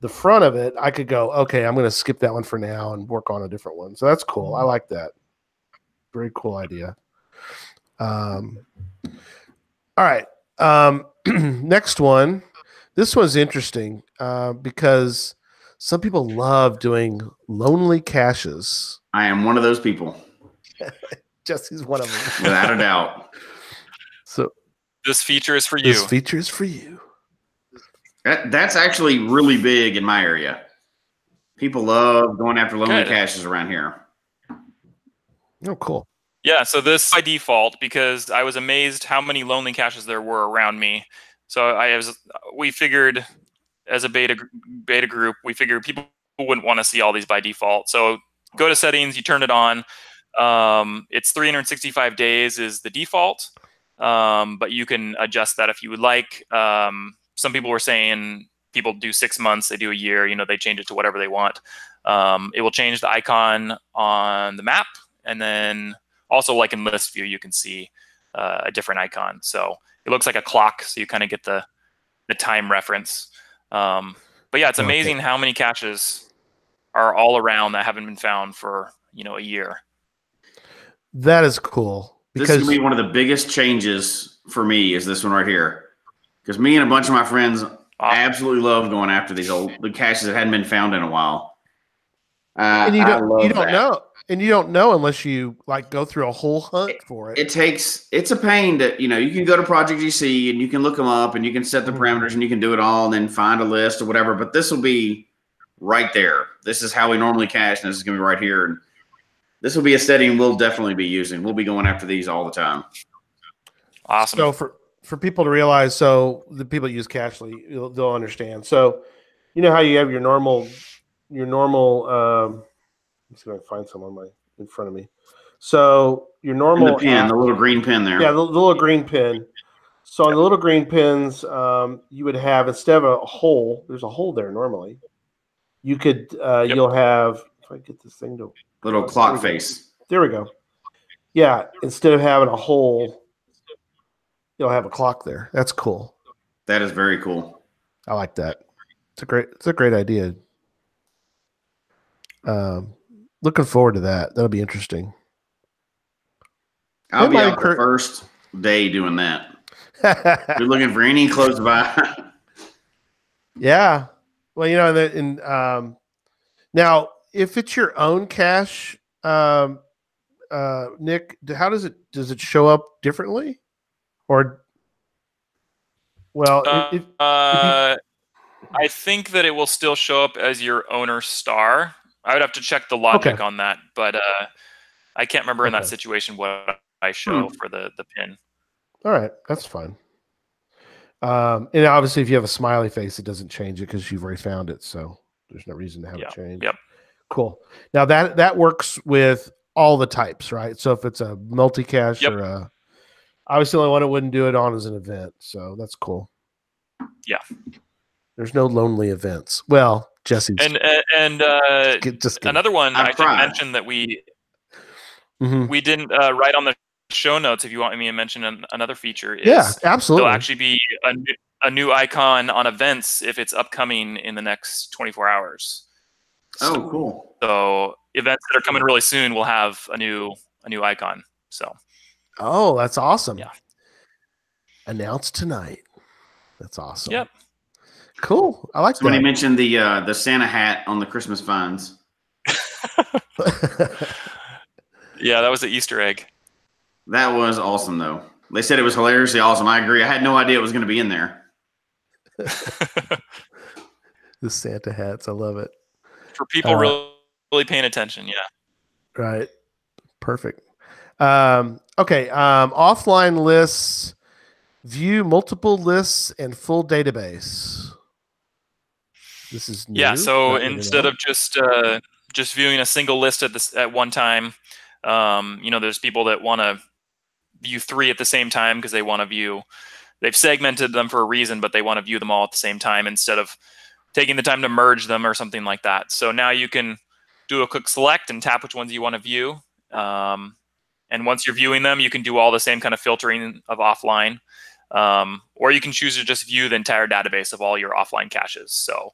front of it, I could go, okay, I'm going to skip that one for now and work on a different one. So that's cool. I like that. Very cool idea. All right. Next one. This one's interesting because some people love doing lonely caches. I am one of those people. Jesse's one of them. Without a doubt. So this feature is for you. This feature is for you. That's actually really big in my area. People love going after lonely caches around here. Oh, cool. Yeah, so this by default, because I was amazed how many lonely caches there were around me. So we figured as a beta group, we figured people wouldn't want to see all these by default. So go to settings, you turn it on. It's 365 days is the default, but you can adjust that if you would like. Some people were saying people do 6 months, they do a year, they change it to whatever they want. It will change the icon on the map, and then also, like in list view, you can see a different icon. So it looks like a clock, so you kind of get the time reference. But yeah, it's amazing how many caches are all around that haven't been found for a year. That is cool. This is going to be one of the biggest changes for me is this one right here. Because me and a bunch of my friends absolutely love going after the caches that hadn't been found in a while. And you don't know unless you like go through a whole hunt for it. It's a pain that, you can go to Project GC and you can look them up and you can set the parameters and you can do it all and then find a list or whatever. But this will be right there. This is how we normally cache, and this is going to be right here. And this will be a setting we'll definitely be using. We'll be going after these all the time. Awesome. So for people to realize, so the people that use Cachely, they'll understand. So you know how you have your normal let's see if I can find someone in front of me. So your normal the pin, the little green pin there. Yeah, the little green pin. So on the little green pins, you would have, instead of a hole, there's a hole there normally. You could you'll have, if I get this thing to little clock face. There we go. Yeah, instead of having a hole, you'll have a clock there. That's cool. That is very cool. I like that. It's a great idea. Looking forward to that. That'll be interesting. I'll be out the first day doing that. You're looking for any close by. Yeah. Well, now if it's your own cache, Nick, how does it show up differently? Or I think that it will still show up as your owner star. I would have to check the logic on that, but I can't remember in that situation what I show for the pin. All right, that's fine. And obviously, if you have a smiley face, it doesn't change it because you've already found it, so there's no reason to have it change. Yep. Cool. Now that works with all the types, right? So if it's a multi-cache or obviously the only one it wouldn't do it on is an event, so that's cool. Yeah. There's no lonely events. Well, Jesse's just another one I should mention that we didn't write on the show notes. If you want me to mention another feature, is absolutely. There'll actually be a new icon on events if it's upcoming in the next 24 hours. Oh, cool! So events that are coming really soon will have a new icon. So. Oh, that's awesome! Yeah. Announced tonight. That's awesome. Yep. Cool. I like that. Somebody mentioned the Santa hat on the Christmas vines. Yeah, that was an Easter egg. That was awesome, though. They said it was hilariously awesome. I agree. I had no idea it was going to be in there. The Santa hats. I love it. For people really paying attention, yeah. Right. Perfect. Okay. Offline lists, view multiple lists and full database. This is new. Yeah. So instead of just viewing a single list at one time, there's people that want to view 3 at the same time because they want to view. They've segmented them for a reason, but they want to view them all at the same time instead of taking the time to merge them or something like that. So now you can do a quick select and tap which ones you want to view. And once you're viewing them, you can do all the same kind of filtering of offline. Or you can choose to just view the entire database of all your offline caches. So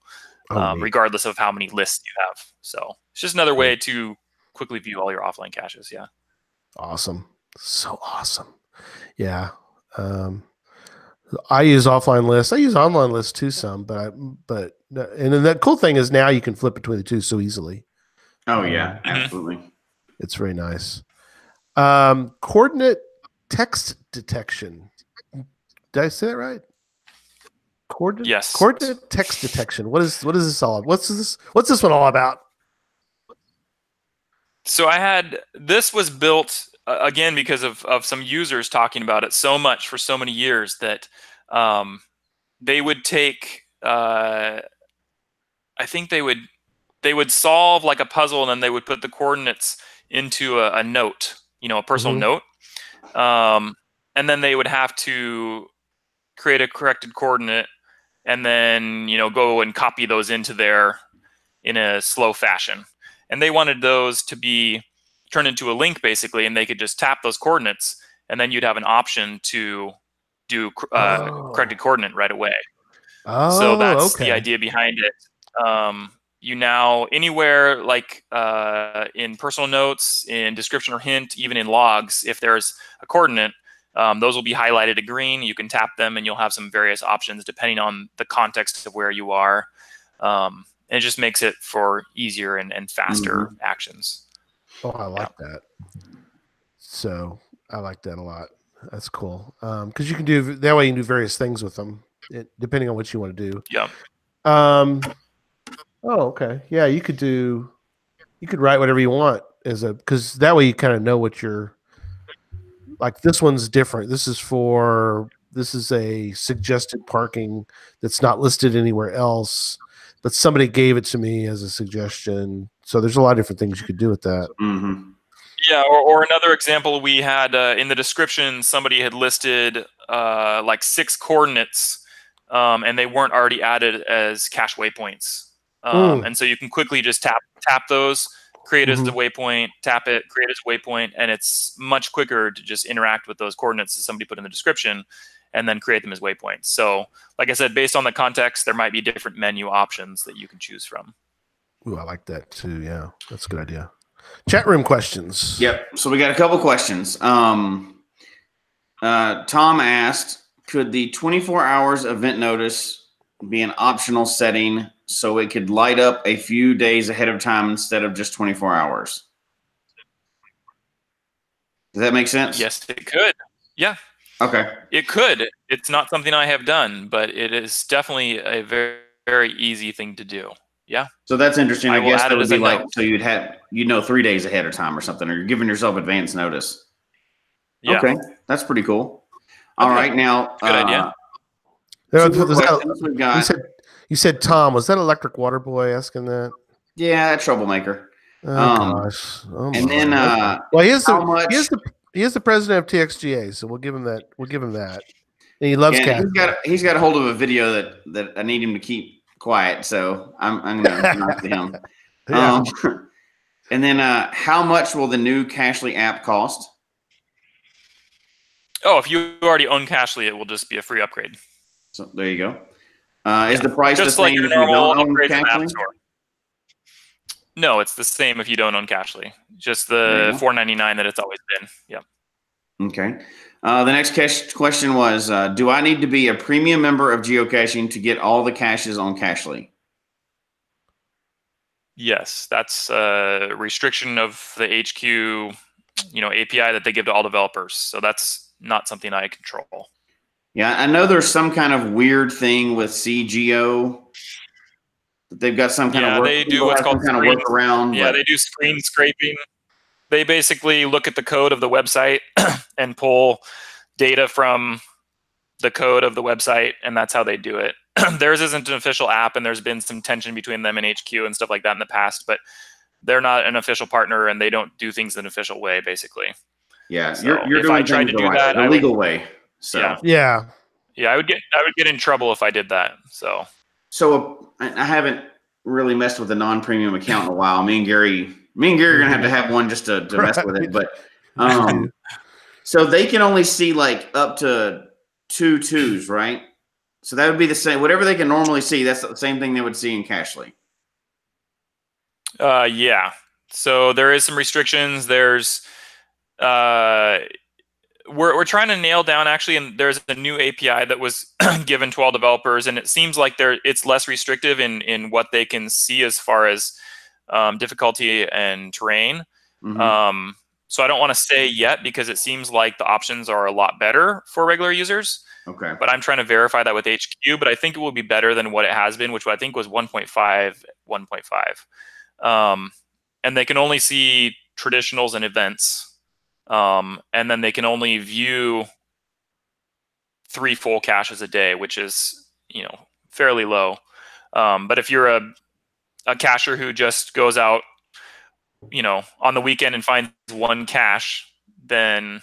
regardless of how many lists you have. So it's just another way to quickly view all your offline caches. Yeah. Awesome. So awesome. Yeah. I use offline lists. I use online lists too some, and then the cool thing is now you can flip between the two so easily. Oh yeah, absolutely. It's very nice. Coordinate text detection. Did I say that right? Yes. Coordinate text detection. What is this all about? What's this one all about? So this was built again because of some users talking about it so much for so many years that they would take I think they would solve like a puzzle and then they would put the coordinates into a note, a personal note, and then they would have to create a corrected coordinate and then go and copy those into there in a slow fashion. And they wanted those to be turn into a link basically, and they could just tap those coordinates, and then you'd have an option to do corrected coordinate right away. So that's the idea behind it. You now, anywhere like in personal notes, in description or hint, even in logs, if there's a coordinate, those will be highlighted to green. You can tap them and you'll have some various options depending on the context of where you are. And it just makes it for easier and faster actions. Oh, I like that. So I like that a lot. That's cool. Because you can do that way. You can do various things with them, depending on what you want to do. Yeah. Oh, okay. Yeah, you could write whatever you want because that way you kind of know what you're like. This one's different. This is a suggested parking that's not listed anywhere else, but somebody gave it to me as a suggestion. So there's a lot of different things you could do with that. Mm-hmm. Yeah, or another example we had in the description, somebody had listed like 6 coordinates, and they weren't already added as cache waypoints. And so you can quickly just tap those, create as a waypoint, tap it, create as a waypoint, and it's much quicker to just interact with those coordinates that somebody put in the description and then create them as waypoints. So like I said, based on the context, there might be different menu options that you can choose from. Ooh, I like that too. Yeah, that's a good idea. Chat room questions. Yep. So we got a couple questions. Tom asked, could the 24 hours event notice be an optional setting so it could light up a few days ahead of time instead of just 24 hours? Does that make sense? Yes, it could. Yeah. Okay. It could. It's not something I have done, but it is definitely a very, very easy thing to do. Yeah. So that's interesting. I guess that would be like, note. so you'd know 3 days ahead of time or something, or you're giving yourself advance notice. Yeah. Okay. That's pretty cool. All right. Now, good idea. You said Tom, was that Electric Water Boy asking that? Yeah, that troublemaker. Oh gosh. Oh, and then well, he is the president of TXGA, so we'll give him that. And he loves cats. He's got a hold of a video that I need him to keep quiet, so I'm gonna knock to him. Yeah. And then how much will the new Cachly app cost? Oh, if you already own Cachly, it will just be a free upgrade. So there you go. Is the price just the like same your if you don't normal own upgrades in the App Cachly? Store? No, it's the same if you don't own Cachly. Just the $4.99 that it's always been. Yep. Okay. The next question was, do I need to be a premium member of geocaching to get all the caches on Cachly? Yes, that's a restriction of the HQ, API that they give to all developers. So that's not something I control. Yeah, I know there's some kind of weird thing with CGO. They've got some kind of they do what's called kind of workaround. Yeah, they do screen scraping. They basically look at the code of the website and pull data from the code of the website, and that's how they do it. Theirs isn't an official app, and there's been some tension between them and HQ and stuff like that in the past, but they're not an official partner, and they don't do things in an official way, basically. Yeah, so you're if doing I tried to do that the legal way. So yeah, I would get in trouble if I did that. So I haven't really messed with a non-premium account in a while. Me and Gary are gonna have to have one just to mess with it. But so they can only see like up to 2 2s, right? So that would be the same. Whatever they can normally see, that's the same thing they would see in Cachly. Yeah. So there is some restrictions. There's we're trying to nail down actually, and there's a new API that was given to all developers, and it seems like it's less restrictive in what they can see as far as difficulty and terrain. Mm-hmm. So I don't want to say yet because it seems like the options are a lot better for regular users. Okay. But I'm trying to verify that with HQ, but I think it will be better than what it has been, which I think was 1.5. And they can only see traditionals and events. And then they can only view 3 full caches a day, which is, fairly low. But if you're a cacher who just goes out, on the weekend and finds 1 cache, then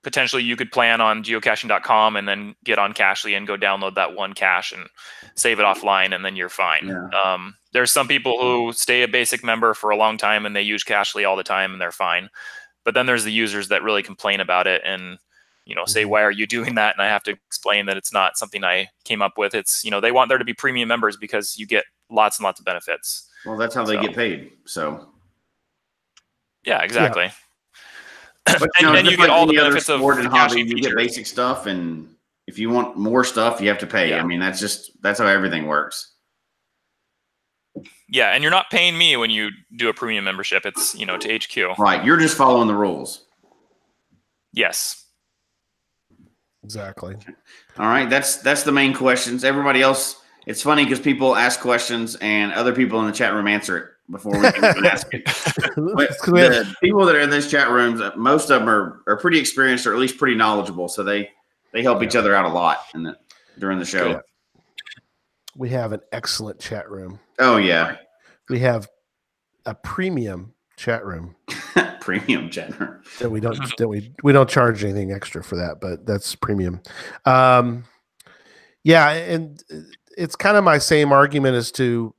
potentially you could plan on geocaching.com and then get on Cachly and go download that one cache and save it offline, and then you're fine. Yeah. There's some people who stay a basic member for a long time and they use Cachly all the time and they're fine. But then there's the users that really complain about it and, say, why are you doing that? And I have to explain that it's not something I came up with. It's, they want there to be premium members because you get lots and lots of benefits. Well, that's how they get paid. So. Yeah, exactly. Yeah. But and you get all the benefits of sport and hobby. You get basic stuff, and if you want more stuff, you have to pay. Yeah. I mean, that's how everything works. Yeah, and you're not paying me when you do a premium membership. It's to HQ. Right, you're just following the rules. Yes. Exactly. All right, that's the main questions. Everybody else, it's funny because people ask questions and other people in the chat room answer it before we can even ask it. But the people that are in these chat rooms, most of them are pretty experienced or at least pretty knowledgeable, so they help each other out a lot during the show. Yeah. We have an excellent chat room. Oh yeah, we have a premium chat room. Premium chat room that we don't charge anything extra for that, but that's premium. Yeah, and it's kind of my same argument as to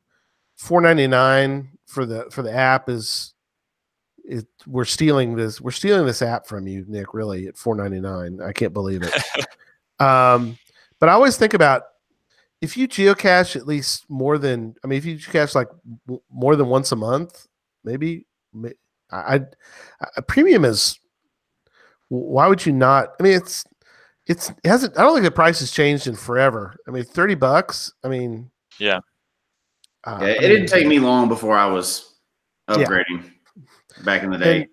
$4.99 for the app we're stealing this app from you, Nick, really, at $4.99. I can't believe it. But I always think about if you geocache at least if you geocache like more than once a month, maybe a premium is, why would you not? I mean, it hasn't, I don't think the price has changed in forever. I mean, $30. I mean, yeah. It didn't take me long before I was upgrading back in the day. And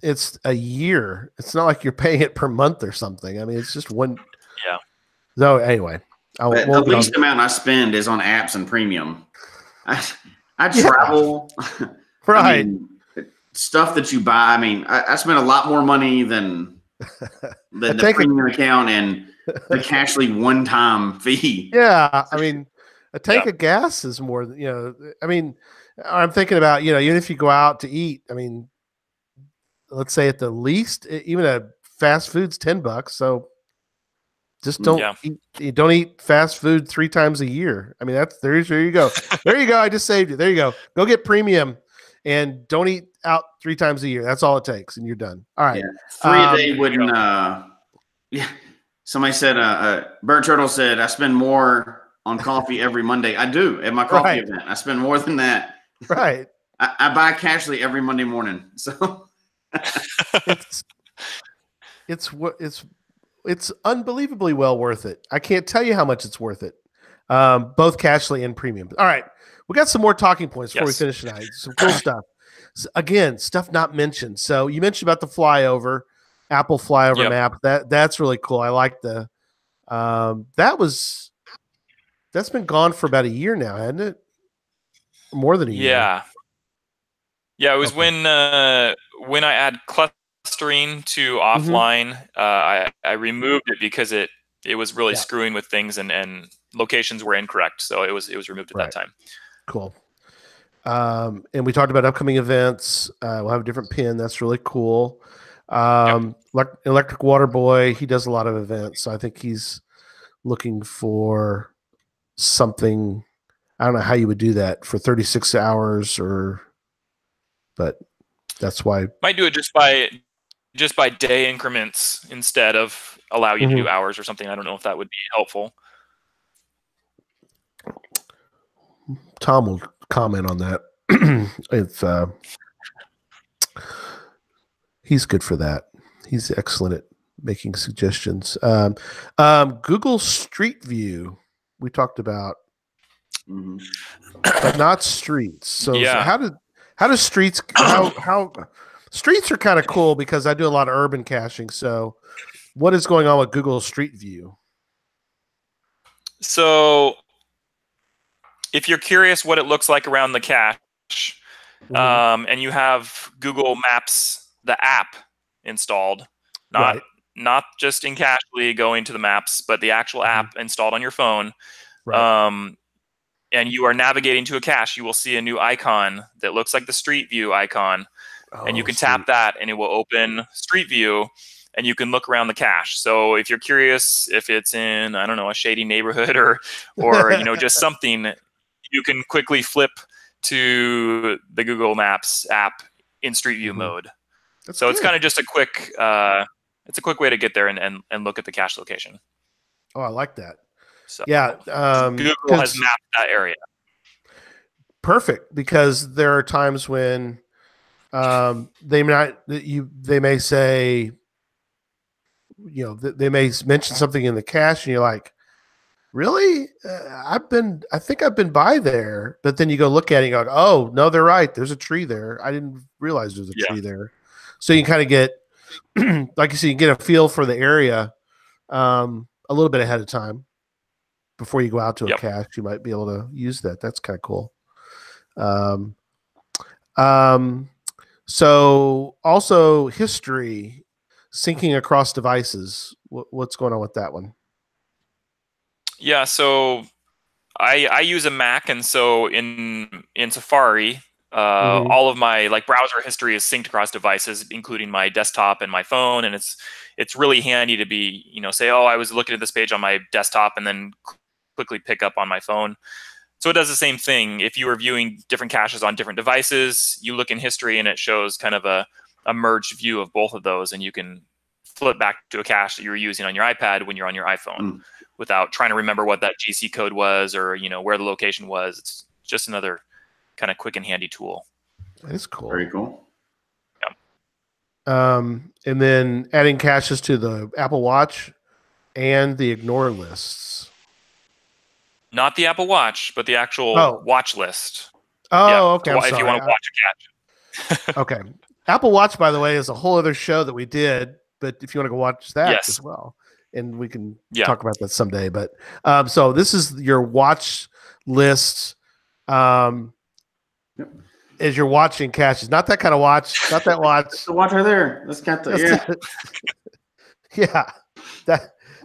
it's a year. It's not like you're paying it per month or something. I mean, it's just one. Yeah. So anyway, the least amount I spend is on apps and premium. I travel. Right. I mean, stuff that you buy. I mean, I spend a lot more money than the premium account and the Cachly one-time fee. Yeah. I mean, a tank of gas is more than, I mean, I'm thinking about, even if you go out to eat, I mean, let's say at the least, even a fast food's $10. So just don't eat fast food 3 times a year. I mean, there you go. There you go. I just saved you. There you go. Go get premium and don't eat out 3 times a year. That's all it takes. And you're done. All right. Yeah. 3 a day wouldn't, yeah. Somebody said, Bird Turtle said, I spend more on coffee every Monday. I do at my coffee event. I spend more than that. Right. I buy Cachly every Monday morning. So it's unbelievably well worth it. I can't tell you how much it's worth it. Both Cachly and premium. All right. We got some more talking points before we finish tonight. Some cool stuff. So, again, stuff not mentioned. So you mentioned about the flyover, Apple flyover map. That's really cool. I like that's been gone for about a year now, hasn't it? More than a year. Yeah. Yeah, it was when I add clustering to offline, I removed it because it was really screwing with things and locations were incorrect. So it was removed at that time. Cool. And we talked about upcoming events. We'll have a different pin. That's really cool. Electric Water Boy, he does a lot of events. So I think he's looking for something. I don't know how you would do that for 36 hours but that's why. Might do it just by day increments instead of allow you to do hours or something. I don't know if that would be helpful. Tom will comment on that. He's good for that. He's excellent at making suggestions. Google Street View, we talked about, but not streets. So how does streets? How streets are kind of cool because I do a lot of urban caching. So, what is going on with Google Street View? So, if you're curious what it looks like around the cache, and you have Google Maps, the app installed, not just in Cachly going to the maps, but the actual app installed on your phone, and you are navigating to a cache, you will see a new icon that looks like the Street View icon, and you can tap that, and it will open Street View, and you can look around the cache. So if you're curious if it's in, I don't know, a shady neighborhood or just something, you can quickly flip to the Google Maps app in Street View mode. So it's kind of just a quick way to get there and look at the cache location. Oh, I like that. So yeah, Google has mapped that area. Perfect, because there are times when they may say, they may mention something in the cache, and you're like, really? I think I've been by there, but then you go look at it and you go, oh no, they're right. There's a tree there. I didn't realize there's a tree there. So you kind of get, like you said, you get a feel for the area a little bit ahead of time before you go out to a cache. You might be able to use that. That's kind of cool. So also history, syncing across devices. What's going on with that one? Yeah, so I use a Mac, and so in Safari, all of my browser history is synced across devices, including my desktop and my phone, and it's really handy to be say, oh, I was looking at this page on my desktop, and then quickly pick up on my phone. So it does the same thing. If you were viewing different caches on different devices, you look in history and it shows kind of a merged view of both of those, and you can flip back to a cache that you were using on your iPad when you're on your iPhone without trying to remember what that GC code was or where the location was. It's just another kind of quick and handy tool. That's cool. Very cool. Yeah. And then adding caches to the Apple Watch and the ignore lists. Not the Apple Watch, but the actual watch list. Oh, okay. If you want to watch a cache. Okay. Apple Watch, by the way, is a whole other show that we did, but if you want to go watch that as well, and we can talk about that someday. But so this is your watch list as you're watching caches. Not that kind of watch. Not that watch. The watch right there. That's got the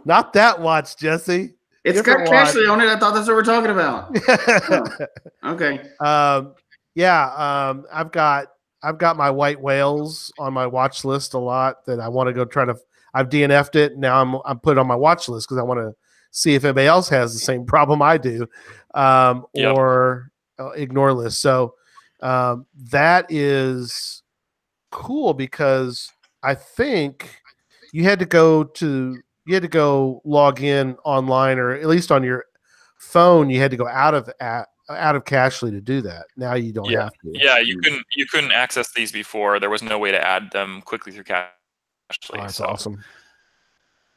not that watch, Jesse. It's got Cashly on it. I thought that's what we're talking about. Okay. I've got my white whales on my watch list a lot that I want to go try to. I've DNF'd it. Now I'm put it on my watch list because I want to see if anybody else has the same problem I do, or ignore list. So that is cool because I think you had to go log in online, or at least on your phone, you had to go out of Cashly to do that. Now you don't have to. Yeah, you couldn't access these before. There was no way to add them quickly through Cashly. Oh, that's awesome.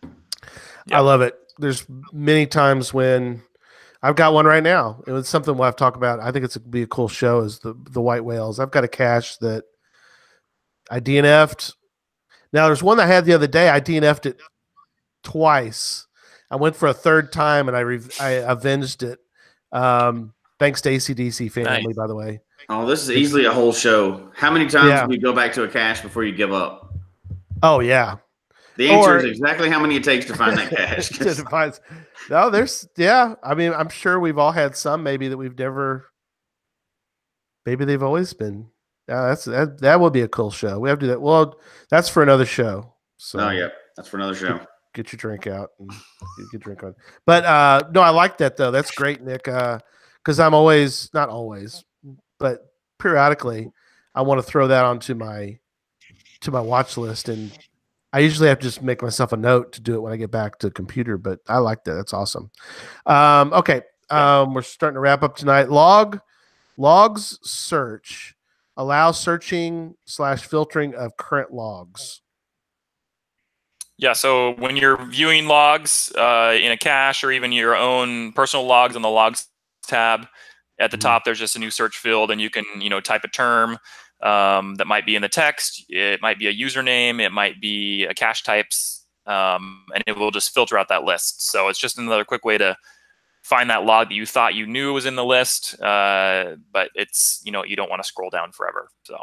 Yep. I love it. There's many times when I've got one right now. It was something we'll have to talk about. I think it's be a cool show is the white whales. I've got a cache that I DNF'd. Now there's one I had the other day. I DNF'd it twice. I went for a third time and I avenged it. Thanks to AC/DC family, by the way. Oh, this is easily a whole show. How many times do you go back to a cache before you give up? Oh yeah. The answer is exactly how many it takes to find that cache. I mean, I'm sure we've all had some maybe that we've never. Maybe they've always been. That would be a cool show. We have to do that. Well, that's for another show. So. That's for another show. Get your drink out and get your drink on. But no, I like that though. That's great, Nick. Because I'm always, not always, but periodically, I want to throw that onto my watch list, and I usually have to just make myself a note to do it when I get back to the computer. But I like that. That's awesome. Okay, we're starting to wrap up tonight. Logs search allow searching / filtering of current logs. Yeah, so when you're viewing logs in a cache or even your own personal logs on the logs tab, at the top there's just a new search field, and you can type a term that might be in the text. It might be a username. It might be a cache types, and it will just filter out that list. So it's just another quick way to find that log that you thought you knew was in the list, but it's you don't want to scroll down forever. So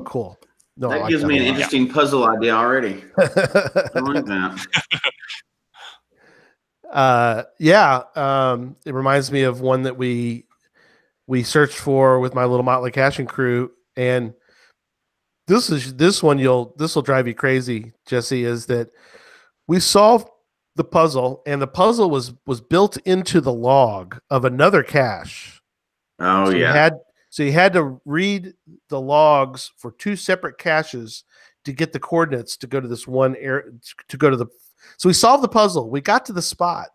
cool. No, that gives me an interesting puzzle idea already. I like that. It reminds me of one that we searched for with my little Motley caching crew, and this will drive you crazy, Jesse, is that we solved the puzzle, and the puzzle was built into the log of another cache. Oh, so yeah. You had to read the logs for two separate caches to get the coordinates to go to this one area, to go to the. So we solved the puzzle. We got to the spot,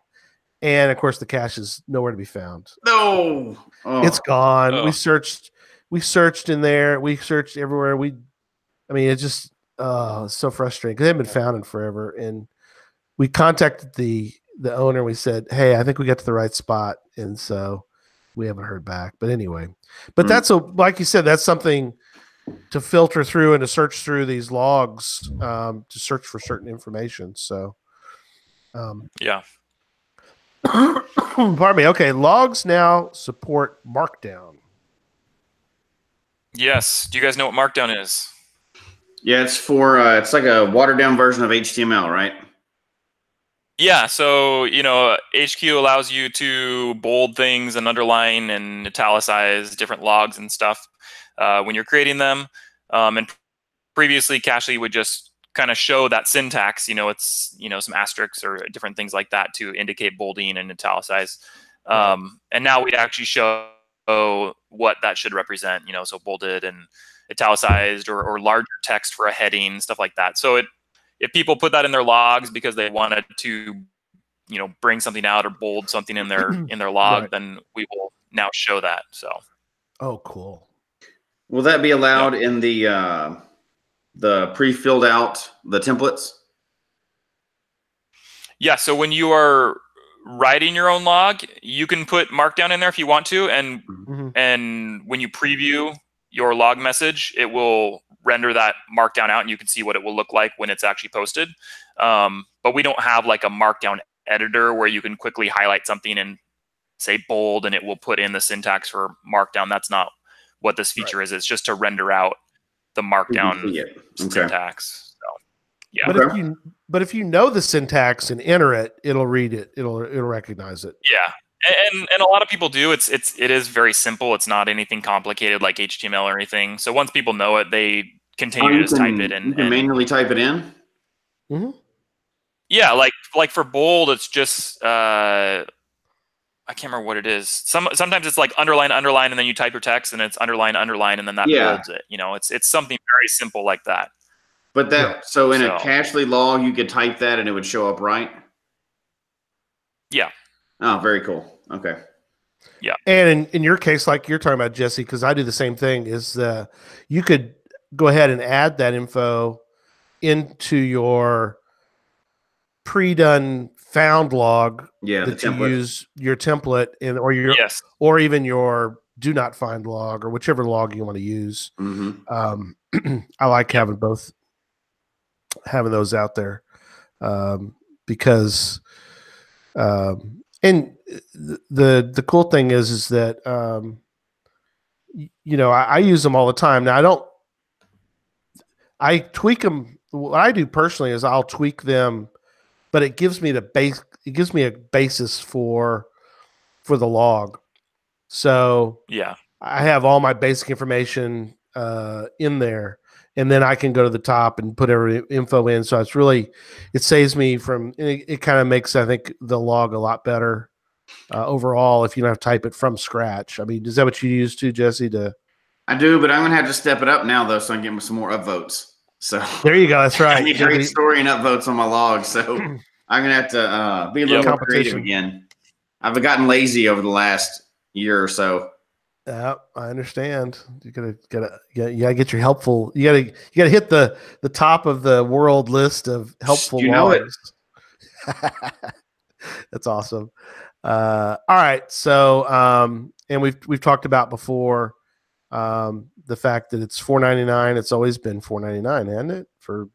and of course the cache is nowhere to be found. No, It's gone. Oh. We searched in there. We searched everywhere. It's just so frustrating because they haven't been found in forever. And we contacted the owner. We said, "Hey, I think we got to the right spot," and so we haven't heard back. But anyway, that's like you said, that's something to filter through and to search through these logs to search for certain information. So, yeah. Pardon me. Okay, logs now support Markdown. Yes. Do you guys know what Markdown is? Yeah, it's for it's like a watered down version of HTML, right? Yeah, so HQ allows you to bold things and underline and italicize different logs and stuff when you're creating them. And previously, Cachly would just kind of show that syntax. It's some asterisks or different things like that to indicate bolding and italicize. And now we actually show what that should represent. So bolded and italicized or larger text for a heading, stuff like that. So if people put that in their logs because they wanted to, bring something out or bold something in their log, Right. then we will now show that. So. Oh, cool. Will that be allowed in the pre-filled out the templates? Yeah. So when you are writing your own log, you can put Markdown in there if you want to, and when you preview your log message, it will render that Markdown out, and you can see what it will look like when it's actually posted. But we don't have like a Markdown editor where you can quickly highlight something and say bold, and it will put in the syntax for Markdown. That's not what this feature is. It's just to render out the Markdown syntax. So, yeah. But if you know the syntax and enter it, it'll read it. It'll recognize it. Yeah. And a lot of people do. It is very simple. It's not anything complicated like HTML or anything. So once people know it, they continue to just type it in. You can manually type it in? Mm-hmm. Yeah, like for bold, it's just I can't remember what it is. Sometimes it's like underline, and then you type your text, and it's underline, and then that bolds it. It's something very simple like that. But in a Cachly log, you could type that and it would show up, right? Yeah. Oh, very cool. Okay. Yeah. And in your case, like you're talking about, Jesse, because I do the same thing, is you could go ahead and add that info into your pre-done found log that you use your template in, or even your do not find log, or whichever log you want to use. I like having those out there because and the cool thing is that I use them all the time. Now I tweak them. What I do personally is I'll tweak them, but it gives me it gives me a basis for the log. So yeah, I have all my basic information in there, and then I can go to the top and put every info in. So it saves me from, it kind of makes, I think, the log a lot better overall if you don't have to type it from scratch. I mean, is that what you use too, Jesse? I do, but I'm going to have to step it up now, though, so I can get some more upvotes. So there you go. That's right. I need great story and upvotes on my log. So I'm going to have to be a little more creative again. I've gotten lazy over the last year or so. Yeah, I understand. You gotta get your helpful. You gotta hit the top of the world list of helpful logs. That's awesome. All right, so and we've talked about before the fact that it's $4.99. It's always been $4.99, hasn't it? For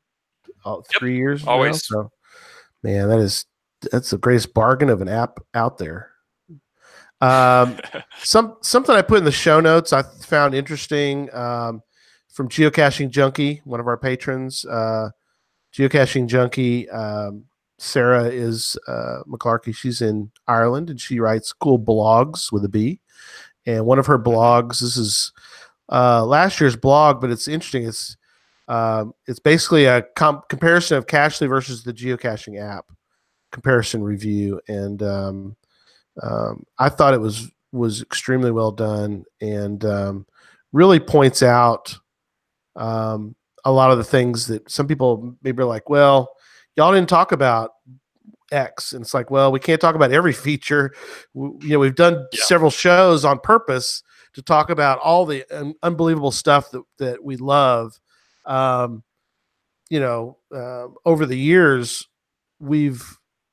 3 years always. So, man, that's the greatest bargain of an app out there. Something I put in the show notes I found interesting from Geocaching Junkie, one of our patrons. Geocaching Junkie, Sarah is McClarkey. She's in Ireland, and she writes cool blogs with a B. And one of her blogs, this is last year's blog, but it's interesting. It's basically a comparison of Cachly versus the geocaching app comparison review, and I thought it was extremely well done, and really points out a lot of the things that some people maybe are like, well, y'all didn't talk about X, and it's like, well, we can't talk about every feature. We've done several shows on purpose to talk about all the unbelievable stuff that we love. Over the years, we've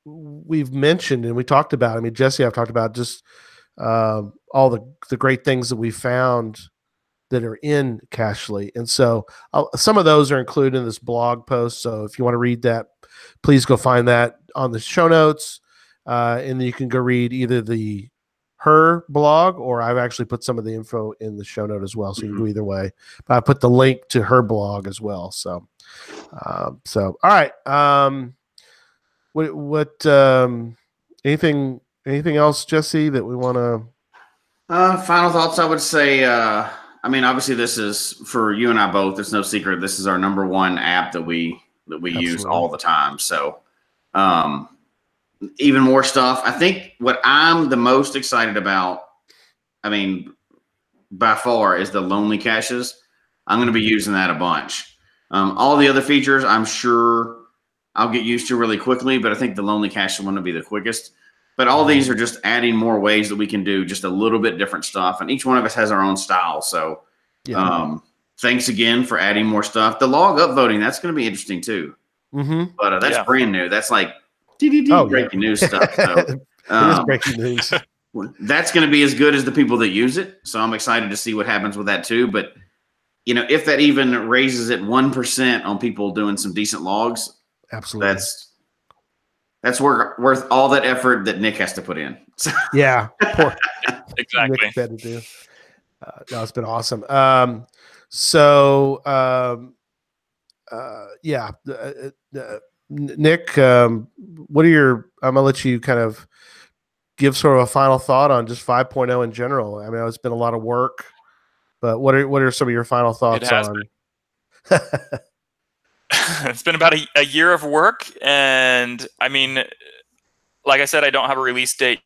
mentioned and we talked about. I mean, Jesse, I've talked about just all the great things that we found that are in Cachly, and so some of those are included in this blog post. So if you want to read that, please go find that on the show notes, and then you can go read either her blog, or I've actually put some of the info in the show note as well. So you can go either way. But I put the link to her blog as well. So, all right. What anything else, Jesse, that we want to? Final thoughts. I would say. I mean, obviously, this is for you and I both. It's no secret. This is our number one app that we use all the time. So, even more stuff. I think what I'm the most excited about, I mean, by far, is the lonely caches. I'm going to be using that a bunch. All the other features, I'm sure I'll get used to really quickly, but I think the lonely cache is going to be the quickest. But all these are just adding more ways that we can do just a little bit different stuff. And each one of us has our own style. So thanks again for adding more stuff. The log upvoting, that's going to be interesting too. But that's brand new. That's like breaking news stuff. So, it is breaking news. That's going to be as good as the people that use it. So I'm excited to see what happens with that too. But, if that even raises it 1% on people doing some decent logs, absolutely, that's worth all that effort that Nick has to put in. Yeah. Exactly. Nick had to do. No, it's been awesome. Nick, what are your? I'm gonna let you kind of give sort of a final thought on just 5.0 in general. I mean, it's been a lot of work, but what are some of your final thoughts on? It's been about a year of work, and I mean, like I said, I don't have a release date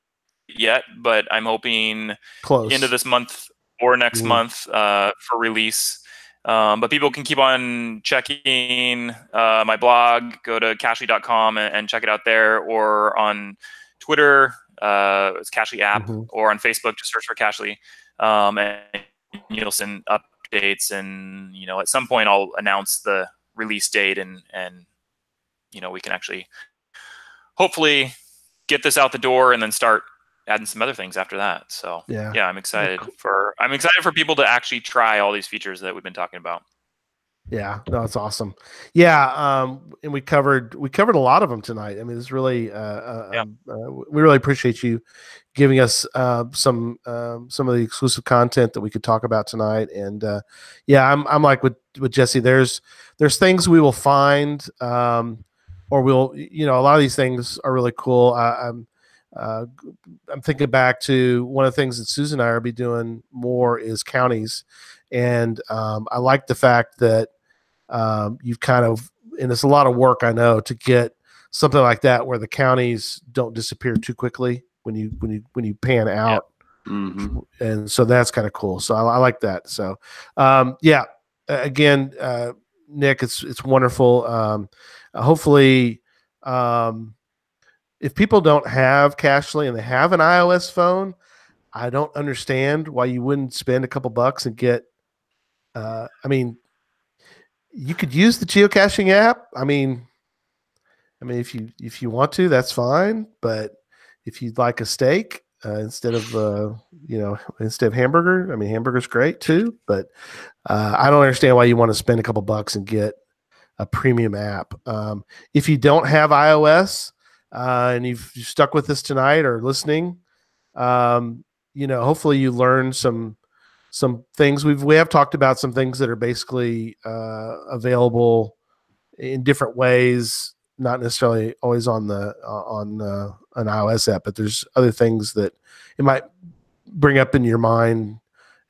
yet, but I'm hoping close into this month or next month for release. But people can keep on checking my blog. Go to cachly.com and check it out there, or on Twitter, it's Cachly app, or on Facebook, just search for Cachly, and you'll send updates. And at some point, I'll announce the release date, and we can actually hopefully get this out the door and then start adding some other things after that. So I'm excited for people to actually try all these features that we've been talking about. Yeah, no, it's awesome. Yeah, and we covered a lot of them tonight. I mean, it's really we really appreciate you giving us some of the exclusive content that we could talk about tonight. And I'm like with Jesse. There's things we will find, or we'll a lot of these things are really cool. I'm thinking back to one of the things that Susan and I will be doing more is counties, and I like the fact that you've kind of, and it's a lot of work, I know, to get something like that where the counties don't disappear too quickly when you pan out. And so that's kind of cool. So I like that. So again, Nick, it's wonderful. Hopefully, if people don't have Cachly and they have an iOS phone, I don't understand why you wouldn't spend a couple bucks and get. I mean, you could use the geocaching app. I mean, if you want to, that's fine. But if you'd like a steak instead of hamburger, I mean, hamburger's great too. But I don't understand why you want to spend a couple bucks and get a premium app. If you don't have iOS and you've stuck with us tonight or listening, hopefully you learned some things. We have talked about some things that are basically available in different ways, not necessarily always on an iOS app, but there's other things that it might bring up in your mind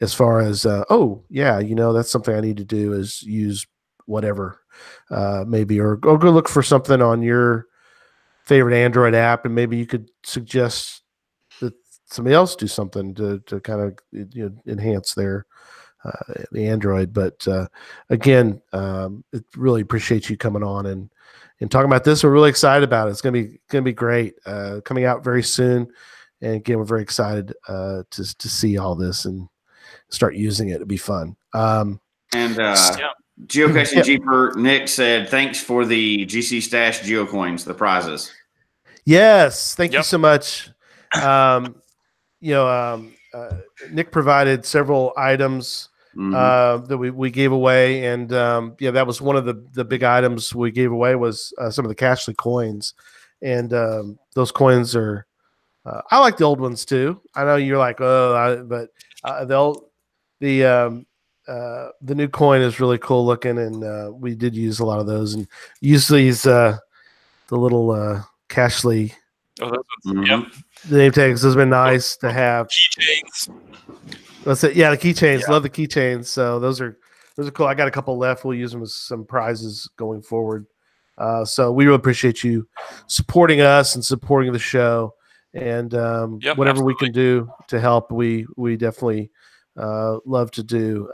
as far as that's something I need to do, is use whatever, maybe, or go look for something on your favorite Android app, and maybe you could suggest that somebody else do something to kind of enhance their the Android. But again, it really appreciate you coming on and talking about this. We're really excited about it. It's gonna be great. Coming out very soon, and again, we're very excited to see all this and start using it. It'll be fun. Geocaching Jeeper Nick said, "Thanks for the GC Stash GeoCoins, the prizes." Yes, thank you so much. Nick provided several items that we gave away, and that was one of the big items we gave away was some of the Cachely coins, and those coins are I like the old ones too. I know you're like, but the new coin is really cool looking, and we did use a lot of those, and use these the little Cachely. Oh, those ones. Yep. The name tags has been nice to have. Keychains. That's it. Yeah, the keychains. Yeah. Love the keychains. So those are cool. I got a couple left. We'll use them as some prizes going forward. So we really appreciate you supporting us and supporting the show. And whatever we can do to help, we definitely love to do.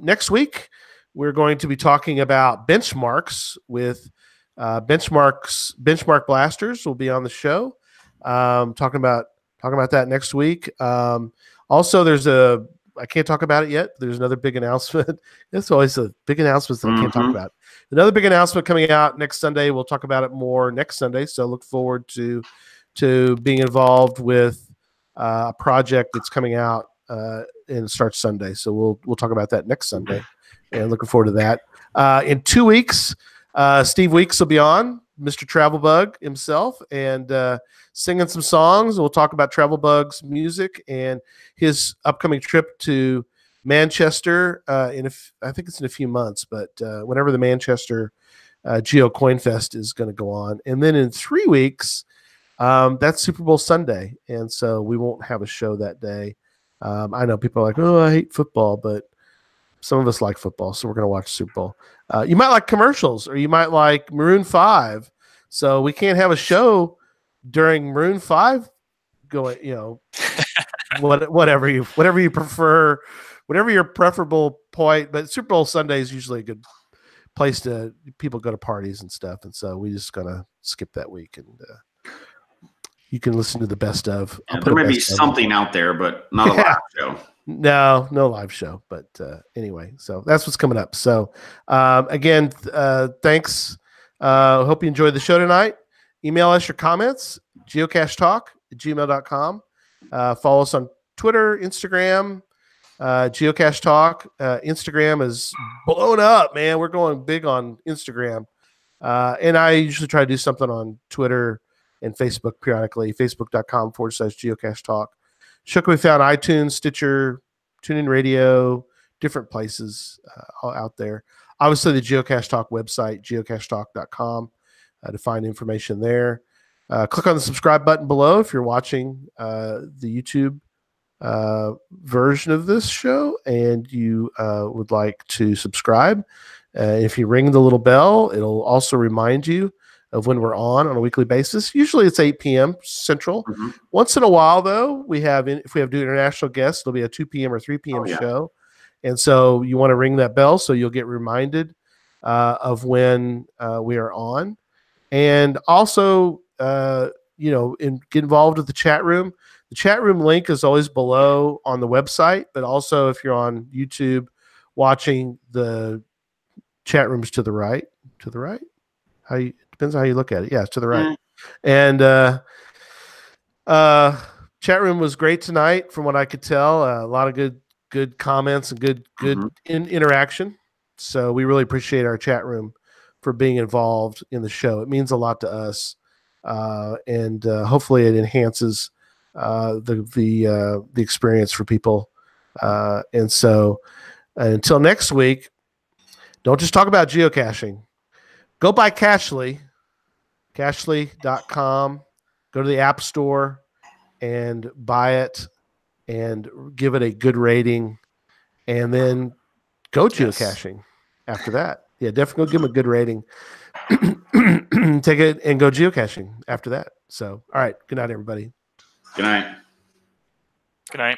Next week we're going to be talking about benchmarks with Benchmark Blasters will be on the show. Talking about that next week. Also, I can't talk about it yet. There's another big announcement. It's always a big announcement that I can't talk about. Another big announcement coming out next Sunday. We'll talk about it more next Sunday. So look forward to being involved with a project that's coming out and it starts Sunday. So we'll talk about that next Sunday, and looking forward to that. In 2 weeks, Steve Weeks will be on, Mr. Travel Bug himself, and singing some songs. We'll talk about Travel Bug's music and his upcoming trip to Manchester. I think it's in a few months, but whenever the Manchester Geo Coin Fest is going to go on, and then in 3 weeks, that's Super Bowl Sunday, and so we won't have a show that day. I know people are like, "Oh, I hate football," but some of us like football, so we're going to watch Super Bowl. You might like commercials, or you might like Maroon 5. So we can't have a show during Maroon 5 going, whatever you prefer, whatever your preferable point. But Super Bowl Sunday is usually a good place people go to parties and stuff. And so we just going to skip that week, and you can listen to the best of. There may be something out there, but not a live show. No live show, but anyway, so that's what's coming up. So again, thanks. Hope you enjoyed the show tonight. Email us your comments, geocachetalk@gmail.com. Follow us on Twitter, Instagram, Geocache Talk. Instagram is blown up, man. We're going big on Instagram. And I usually try to do something on Twitter and Facebook periodically, facebook.com/Geocache Talk. Show can be found on iTunes, Stitcher, TuneIn Radio, different places out there. Obviously, the Geocache Talk website, geocachetalk.com, to find information there. Click on the subscribe button below if you're watching the YouTube version of this show and you would like to subscribe. If you ring the little bell, it'll also remind you of when we're on a weekly basis. Usually it's 8 p.m. Central. Mm-hmm. Once in a while, though, if we have international guests, it'll be a 2 p.m. or 3 p.m. show. And so you want to ring that bell so you'll get reminded of when we are on. And also, get involved with the chat room. The chat room link is always below on the website, but also if you're on YouTube watching, the chat room's to the right. To the right? Depends on how you look at it. Yeah, it's to the right. And chat room was great tonight, from what I could tell. A lot of good comments and good interaction. So we really appreciate our chat room for being involved in the show. It means a lot to us, and hopefully it enhances the experience for people. And so until next week, don't just talk about geocaching. Go buy Cachely, Cachely.com. Go to the App Store and buy it and give it a good rating and then go Yes. geocaching after that. Yeah, definitely give them a good rating. Take it and go geocaching after that. So, all right. Good night, everybody. Good night. Good night.